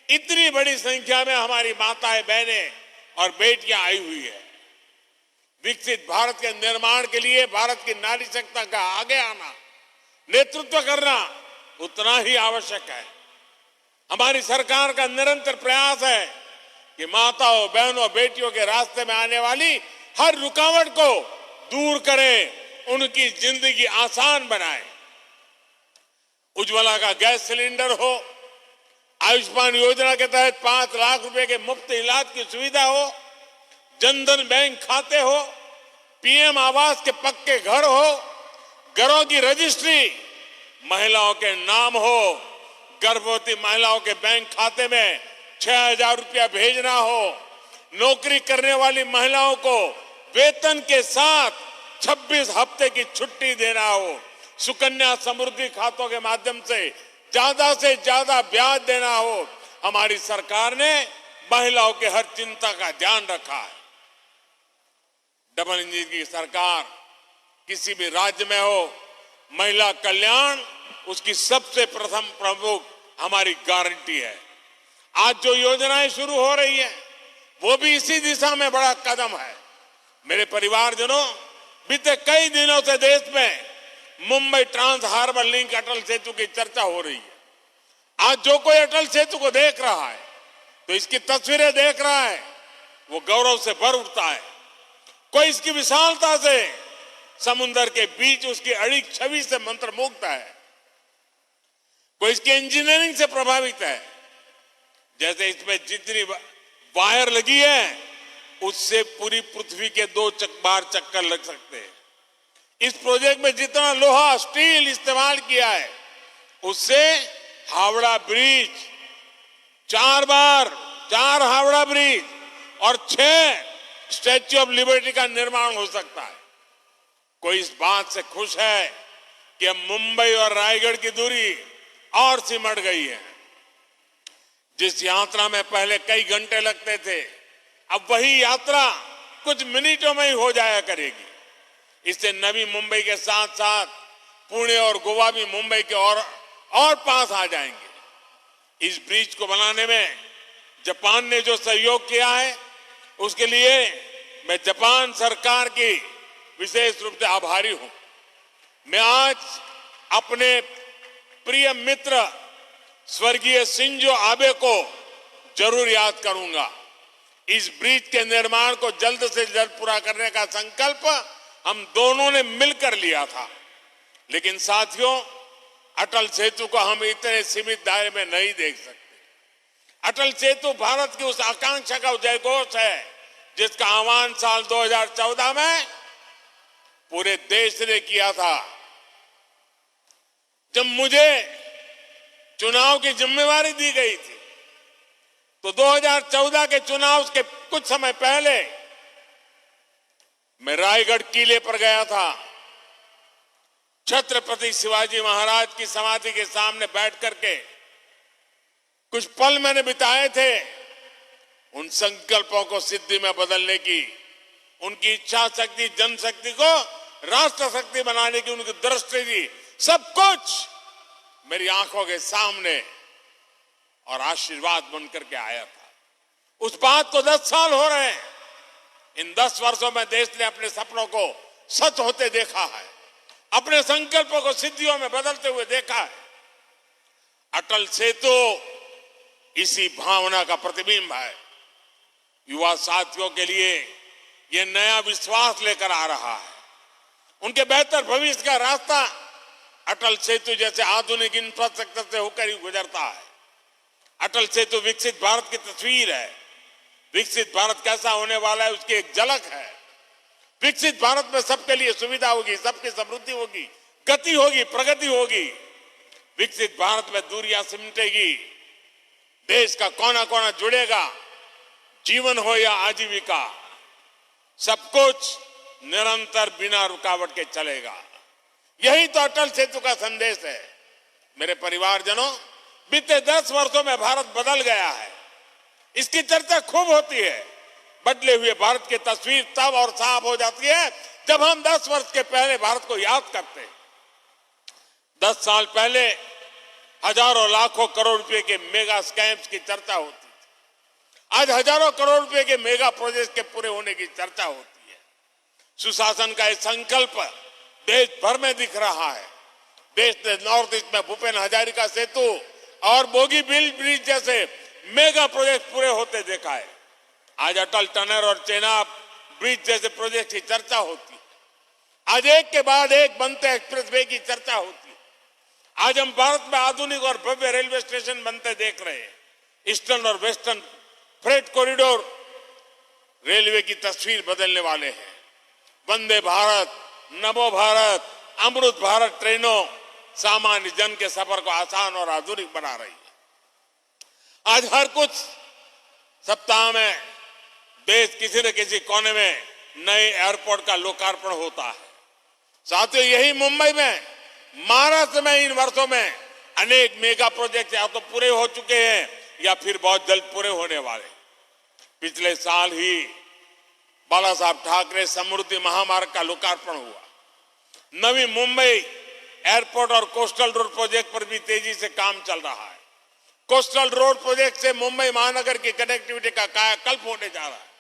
इतनी बड़ी संख्या में हमारी माताएं, बहनें और बेटियां आई हुई है। विकसित भारत के निर्माण के लिए भारत की नारी शक्ति का आगे आना, नेतृत्व करना उतना ही आवश्यक है। हमारी सरकार का निरंतर प्रयास है कि माताओं, बहनों, बेटियों के रास्ते में आने वाली हर रुकावट को दूर करें, उनकी जिंदगी आसान बनाए। उज्ज्वला का गैस सिलेंडर हो, आयुष्मान योजना के तहत 5 लाख रुपए के मुफ्त इलाज की सुविधा हो, जनधन बैंक खाते हो, पीएम आवास के पक्के घर हो, घरों की रजिस्ट्री महिलाओं के नाम हो, गर्भवती महिलाओं के बैंक खाते में 6,000 रुपया भेजना हो, नौकरी करने वाली महिलाओं को वेतन के साथ 26 हफ्ते की छुट्टी देना हो, सुकन्या समृद्धि खातों के माध्यम से ज्यादा ब्याज देना हो, हमारी सरकार ने महिलाओं के हर चिंता का ध्यान रखा है। डबल इंजन की सरकार किसी भी राज्य में हो, महिला कल्याण उसकी सबसे प्रथम प्रमुख हमारी गारंटी है। आज जो योजनाएं शुरू हो रही है वो भी इसी दिशा में बड़ा कदम है। मेरे परिवारजनों, बीते कई दिनों से देश में Mumbai trans harbour link Atal Setu की चर्चा हो रही है। आज जो कोई अटल सेतु को देख रहा है तो इसकी तस्वीरें देख रहा है, वो गौरव से भर उठता है। कोई इसकी विशालता से, समुद्र के बीच उसकी अड़िग छवि से मंत्रमुग्ध है, कोई इसकी इंजीनियरिंग से प्रभावित है। जैसे इसमें जितनी वायर लगी है उससे पूरी पृथ्वी के 2 बार चक्कर लग सकते हैं। इस प्रोजेक्ट में जितना लोहा स्टील इस्तेमाल किया है उससे हावड़ा ब्रिज 4 हावड़ा ब्रिज और 6 स्टैच्यू ऑफ लिबर्टी का निर्माण हो सकता है। कोई इस बात से खुश है कि अब मुंबई और रायगढ़ की दूरी और सिमट गई है। जिस यात्रा में पहले कई घंटे लगते थे, अब वही यात्रा कुछ मिनटों में ही हो जाया करेगी। इससे नवी मुंबई के साथ साथ पुणे और गोवा भी मुंबई के और पास आ जाएंगे। इस ब्रिज को बनाने में जापान ने जो सहयोग किया है उसके लिए मैं जापान सरकार की विशेष रूप से आभारी हूं। मैं आज अपने प्रिय मित्र स्वर्गीय शिंजो आबे को जरूर याद करूंगा। इस ब्रिज के निर्माण को जल्द से जल्द पूरा करने का संकल्प हम दोनों ने मिलकर लिया था। लेकिन साथियों, अटल सेतु को हम इतने सीमित दायरे में नहीं देख सकते। अटल सेतु भारत की उस आकांक्षा का जयघोष है जिसका आह्वान साल 2014 में पूरे देश ने किया था। जब मुझे चुनाव की जिम्मेवारी दी गई थी तो 2014 के चुनाव के कुछ समय पहले मैं रायगढ़ किले पर गया था। छत्रपति शिवाजी महाराज की समाधि के सामने बैठ करके कुछ पल मैंने बिताए थे उन संकल्पों को सिद्धि में बदलने की, उनकी इच्छा शक्ति, जनशक्ति को राष्ट्र शक्ति बनाने की उनकी दृष्टि थी। सब कुछ मेरी आंखों के सामने और आशीर्वाद बन करके आया था। उस बात को 10 साल हो रहे हैं। इन 10 वर्षों में देश ने अपने सपनों को सच होते देखा है, अपने संकल्पों को सिद्धियों में बदलते हुए देखा है। अटल सेतु इसी भावना का प्रतिबिंब है। युवा साथियों के लिए यह नया विश्वास लेकर आ रहा है। उनके बेहतर भविष्य का रास्ता अटल सेतु जैसे आधुनिक इंफ्रास्ट्रक्चर से होकर ही गुजरता है। अटल सेतु विकसित भारत की तस्वीर है। विकसित भारत कैसा होने वाला है उसकी एक झलक है। विकसित भारत में सबके लिए सुविधा होगी, सबकी समृद्धि होगी, गति होगी, प्रगति होगी। विकसित भारत में दूरियां सिमटेगी, देश का कोना कोना जुड़ेगा, जीवन हो या आजीविका, सब कुछ निरंतर बिना रुकावट के चलेगा। यही तो अटल सेतु का संदेश है। मेरे परिवारजनों, बीते 10 वर्षों में भारत बदल गया है। इसकी चर्चा खूब होती है। बदले हुए भारत की तस्वीर तब और साफ हो जाती है जब हम 10 वर्ष के पहले भारत को याद करते हैं। 10 साल पहले हजारों लाखों करोड़ रुपए के मेगा स्कैम्स की चर्चा होती थी। आज हजारों करोड़ रुपए के मेगा प्रोजेक्ट के पूरे होने की चर्चा होती है। सुशासन का एक संकल्प देश भर में दिख रहा है। देश ने नॉर्थ ईस्ट में भूपेन हजारिका सेतु और बोगीबील ब्रिज जैसे मेगा प्रोजेक्ट पूरे होते देखा है। आज अटल टनल और चेनाब ब्रिज जैसे प्रोजेक्ट की चर्चा होती है। आज एक के बाद एक बनते एक्सप्रेसवे की चर्चा होती है। आज हम भारत में आधुनिक और भव्य रेलवे स्टेशन बनते देख रहे हैं। ईस्टर्न और वेस्टर्न फ्रेट कॉरिडोर रेलवे की तस्वीर बदलने वाले हैं। वंदे भारत, नमो भारत, अमृत भारत ट्रेनों सामान्य जन के सफर को आसान और आधुनिक बना रही है। आज हर कुछ सप्ताह में देश किसी न किसी कोने में नए एयरपोर्ट का लोकार्पण होता है। साथियों, यही मुंबई में, महाराष्ट्र में इन वर्षों में अनेक मेगा प्रोजेक्ट या तो पूरे हो चुके हैं या फिर बहुत जल्द पूरे होने वाले। पिछले साल ही बाला साहब ठाकरे समृद्धि महामार्ग का लोकार्पण हुआ। नवी मुंबई एयरपोर्ट और कोस्टल रोड प्रोजेक्ट पर भी तेजी से काम चल रहा है। कोस्टल रोड प्रोजेक्ट से मुंबई महानगर की कनेक्टिविटी का कायाकल्प होने जा रहा है।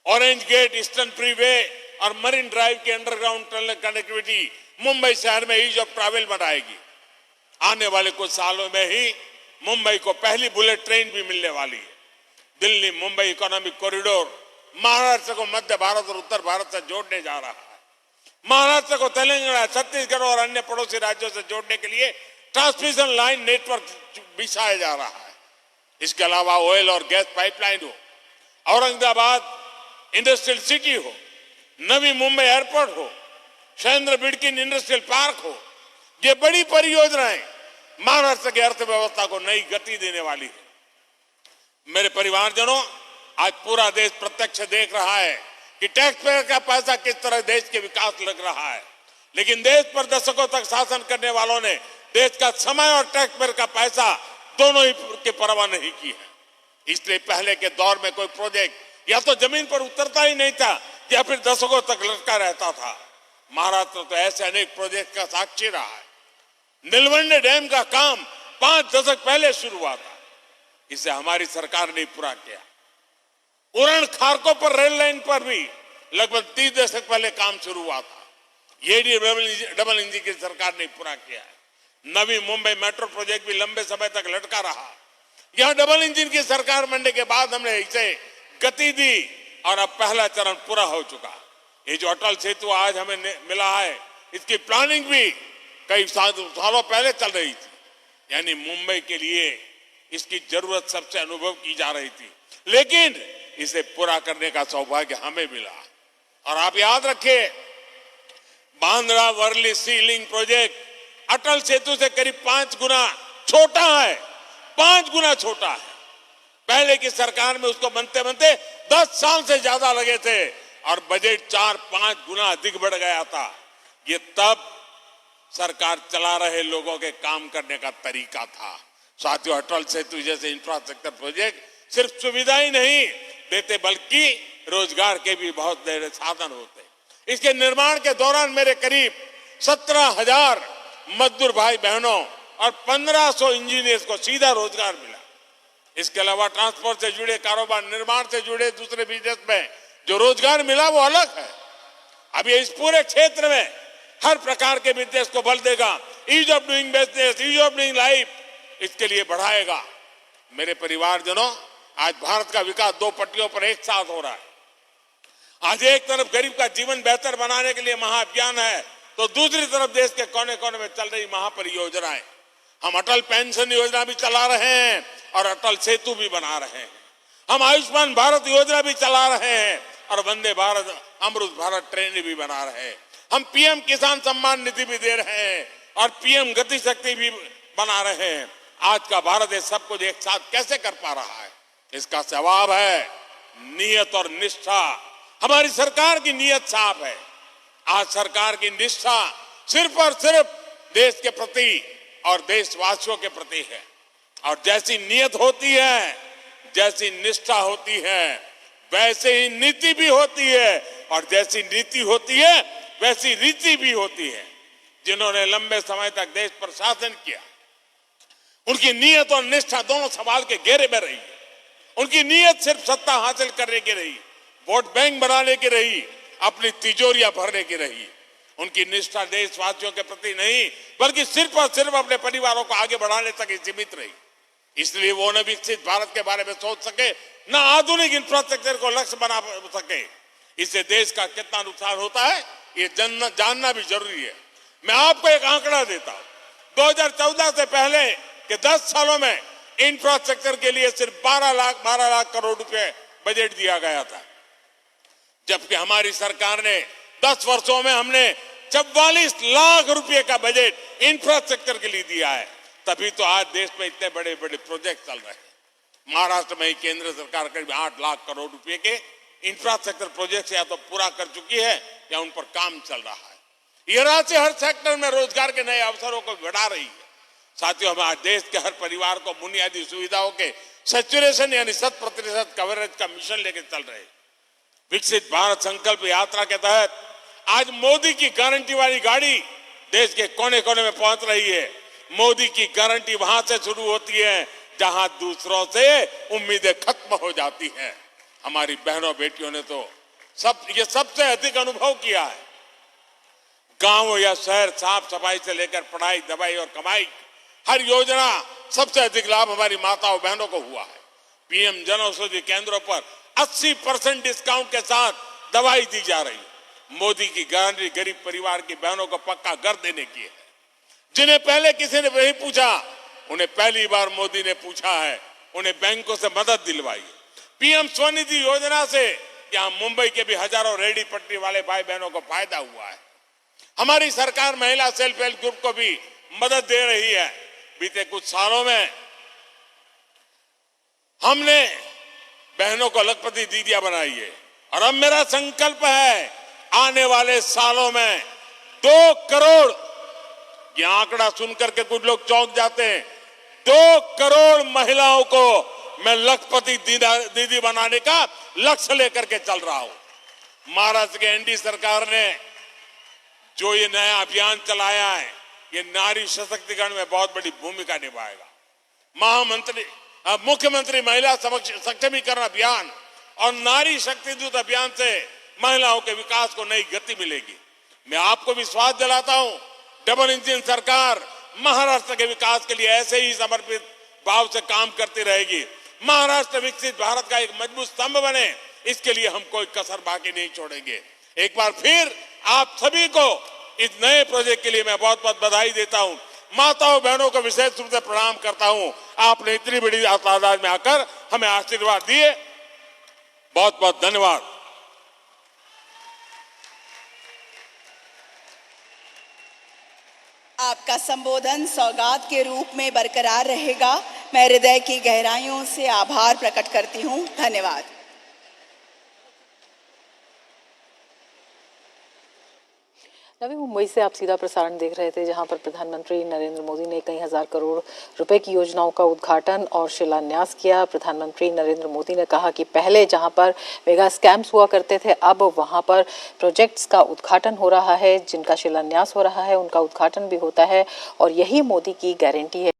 ऑरेंज गेट, ईस्टर्न फ्रीवे और मरीन ड्राइव की अंडरग्राउंड टनल कनेक्टिविटी मुंबई शहर में ईज ऑफ ट्रैवल बढ़ाएगी। आने वाले कुछ सालों में ही मुंबई को पहली बुलेट ट्रेन भी मिलने वाली है। दिल्ली मुंबई इकोनॉमिक कॉरिडोर महाराष्ट्र को मध्य भारत और उत्तर भारत से जोड़ने जा रहा है। महाराष्ट्र को तेलंगाना, छत्तीसगढ़ और अन्य पड़ोसी राज्यों से जोड़ने के लिए ट्रांसमिशन लाइन नेटवर्क बिछाया जा रहा है। इसके अलावा ऑयल और गैस पाइपलाइन हो, औरंगाबाद इंडस्ट्रियल सिटी हो, नवी मुंबई एयरपोर्ट हो, शैलेंद्र बिडकिन इंडस्ट्रियल पार्क हो, ये बड़ी परियोजनाएं महाराष्ट्र की अर्थव्यवस्था को नई गति देने वाली है। मेरे परिवारजनों, आज पूरा देश प्रत्यक्ष देख रहा है कि टैक्स पेयर का पैसा किस तरह देश के विकास लग रहा है। लेकिन देश पर दशकों तक शासन करने वालों ने देश का समय और टैक्स पेयर का पैसा दोनों ही की परवाह नहीं की है। इसलिए पहले के दौर में कोई प्रोजेक्ट या तो जमीन पर उतरता ही नहीं था या फिर दशकों तक लटका रहता था। महाराष्ट्र तो ऐसे अनेक प्रोजेक्ट का साक्षी रहा है। नीलवंडे डैम का काम 5 दशक पहले शुरू हुआ था, इसे हमारी सरकार ने पूरा किया। उरण खारकोपर रेल लाइन पर भी लगभग 30 दशक पहले काम शुरू हुआ था, ये डबल इंजन की सरकार ने पूरा किया है। नवी मुंबई मेट्रो प्रोजेक्ट भी लंबे समय तक लटका रहा। यह डबल इंजन की सरकार बनने के बाद हमने इसे गति दी और अब पहला चरण पूरा हो चुका। ये जो अटल सेतु आज हमें मिला है, इसकी प्लानिंग भी कई सालों पहले चल रही थी। यानी मुंबई के लिए इसकी जरूरत सबसे अनुभव की जा रही थी, लेकिन इसे पूरा करने का सौभाग्य हमें मिला। और आप याद रखिए, बांद्रा वर्ली सी लिंक प्रोजेक्ट अटल सेतु से करीब 5 गुना छोटा है। 5 गुना छोटा है। पहले की सरकार में उसको बनते बनते 10 साल से ज्यादा लगे थे और बजट 4-5 गुना अधिक बढ़ गया था। ये तब सरकार चला रहे लोगों के काम करने का तरीका था। साथियों, अटल सेतु जैसे इंफ्रास्ट्रक्चर प्रोजेक्ट सिर्फ सुविधा ही नहीं देते बल्कि रोजगार के भी बहुत बड़े साधन होते। इसके निर्माण के दौरान मेरे करीब 17,000 मजदूर भाई बहनों और 1500 इंजीनियर्स को सीधा रोजगार मिला। इसके अलावा ट्रांसपोर्ट से जुड़े कारोबार, निर्माण से जुड़े दूसरे बिजनेस में जो रोजगार मिला वो अलग है। अब ये इस पूरे क्षेत्र में हर प्रकार के बिजनेस को बल देगा। Ease of doing business, ease of doing life, इसके लिए बढ़ाएगा। मेरे परिवारजनों, आज भारत का विकास 2 पटरियों पर एक साथ हो रहा है। आज एक तरफ गरीब का जीवन बेहतर बनाने के लिए महाअभियान है, तो दूसरी तरफ देश के कोने कोने में चल रही महापरियोजनाएं। हम अटल पेंशन योजना भी चला रहे हैं और अटल सेतु भी बना रहे हैं। हम आयुष्मान भारत योजना भी चला रहे हैं और वंदे भारत, अमृत भारत ट्रेन भी बना रहे हैं। हम पीएम किसान सम्मान निधि भी दे रहे हैं और पीएम गति शक्ति भी बना रहे हैं। आज का भारत ये सब कुछ एक साथ कैसे कर पा रहा है? इसका जवाब है नियत और निष्ठा। हमारी सरकार की नियत साफ है। आज सरकार की निष्ठा सिर्फ और सिर्फ देश के प्रति और देशवासियों के प्रति है। और जैसी नियत होती है, जैसी निष्ठा होती है, वैसे ही नीति भी होती है और जैसी नीति होती है वैसी रीति भी होती है। जिन्होंने लंबे समय तक देश पर शासन किया, उनकी नियत और निष्ठा दोनों सवाल के घेरे में रही। उनकी नियत सिर्फ सत्ता हासिल करने की रही, वोट बैंक बनाने की रही, अपनी तिजोरियां भरने की रही। उनकी निष्ठा देशवासियों के प्रति नहीं बल्कि सिर्फ और सिर्फ अपने परिवारों को आगे बढ़ाने तक ही सीमित रही। इसलिए वो न विकसित भारत के बारे में सोच सके, न आधुनिक इंफ्रास्ट्रक्चर को लक्ष्य बना सके। इससे देश का कितना नुकसान होता है ये जानना भी जरूरी है। मैं आपको एक आंकड़ा देता हूं। 2014 से पहले के 10 सालों में इंफ्रास्ट्रक्चर के लिए सिर्फ 12 लाख करोड़ रुपए बजट दिया गया था, जबकि हमारी सरकार ने 10 वर्षों में हमने 44 लाख रुपए का बजट इंफ्रास्ट्रक्चर के लिए दिया है। तभी तो आज देश में इतने बड़े बड़े प्रोजेक्ट चल रहे हैं। महाराष्ट्र में ही केंद्र सरकार करीब 8 लाख करोड़ रुपए के इंफ्रास्ट्रक्चर प्रोजेक्ट या तो पूरा कर चुकी है या उन पर काम चल रहा है। ये राशि हर सेक्टर में रोजगार के नए अवसरों को बढ़ा रही है। साथियों, हम आज देश के हर परिवार को बुनियादी सुविधाओं के सैचुरेशन यानी 100% कवरेज का मिशन लेकर चल रहे हैं। विकसित भारत संकल्प यात्रा के तहत आज मोदी की गारंटी वाली गाड़ी देश के कोने कोने में पहुंच रही है। मोदी की गारंटी वहां से शुरू होती है जहां दूसरों से उम्मीदें खत्म हो जाती हैं। हमारी बहनों बेटियों ने तो ये सबसे अधिक अनुभव किया है। गांव या शहर, साफ सफाई से लेकर पढ़ाई, दवाई और कमाई, हर योजना सबसे अधिक लाभ हमारी माताओं बहनों को हुआ है। पीएम जन औषधि केंद्रों पर 80% डिस्काउंट के साथ दवाई दी जा रही है। मोदी की गारंटी गरीब परिवार की बहनों को पक्का घर देने की है। जिन्हें पहले किसी ने नहीं पूछा, उन्हें पहली बार मोदी ने पूछा है। उन्हें बैंकों से मदद दिलवाई। पीएम स्वनिधि योजना से यहां मुंबई के भी हजारों रेहड़ी पटरी वाले भाई बहनों को फायदा हुआ है। हमारी सरकार महिला सेल्फ हेल्प ग्रुप को भी मदद दे रही है। बीते कुछ सालों में हमने बहनों को लखपति दीदियां बनाई है और अब मेरा संकल्प है आने वाले सालों में 2 करोड़, ये आंकड़ा सुनकर के कुछ लोग चौंक जाते हैं, 2 करोड़ महिलाओं को मैं लखपति दीदी बनाने का लक्ष्य लेकर के चल रहा हूं। महाराष्ट्र के एनडीए सरकार ने जो ये नया अभियान चलाया है, ये नारी सशक्तिकरण में बहुत बड़ी भूमिका निभाएगा। मुख्यमंत्री महिला सक्षमीकरण अभियान और नारी शक्ति दूत अभियान से महिलाओं के विकास को नई गति मिलेगी। मैं आपको विश्वास दिलाता हूं, डबल इंजन सरकार महाराष्ट्र के विकास के लिए ऐसे ही समर्पित भाव से काम करती रहेगी। महाराष्ट्र विकसित भारत का एक मजबूत स्तंभ बने, इसके लिए हम कोई कसर बाकी नहीं छोड़ेंगे। एक बार फिर आप सभी को इस नए प्रोजेक्ट के लिए मैं बहुत बहुत बधाई देता हूं। माताओं बहनों को विशेष रूप से प्रणाम करता हूं। आपने इतनी बड़ी तादाद में आकर हमें आशीर्वाद दिए, बहुत बहुत धन्यवाद। आपका संबोधन सौगात के रूप में बरकरार रहेगा। मैं हृदय की गहराइयों से आभार प्रकट करती हूं। धन्यवाद। नवी मुंबई से आप सीधा प्रसारण देख रहे थे, जहां पर प्रधानमंत्री नरेंद्र मोदी ने कई हजार करोड़ रुपए की योजनाओं का उद्घाटन और शिलान्यास किया। प्रधानमंत्री नरेंद्र मोदी ने कहा कि पहले जहां पर मेगा स्कैम्स हुआ करते थे, अब वहां पर प्रोजेक्ट्स का उद्घाटन हो रहा है, जिनका शिलान्यास हो रहा है, उनका उद्घाटन भी होता है और यही मोदी की गारंटी है।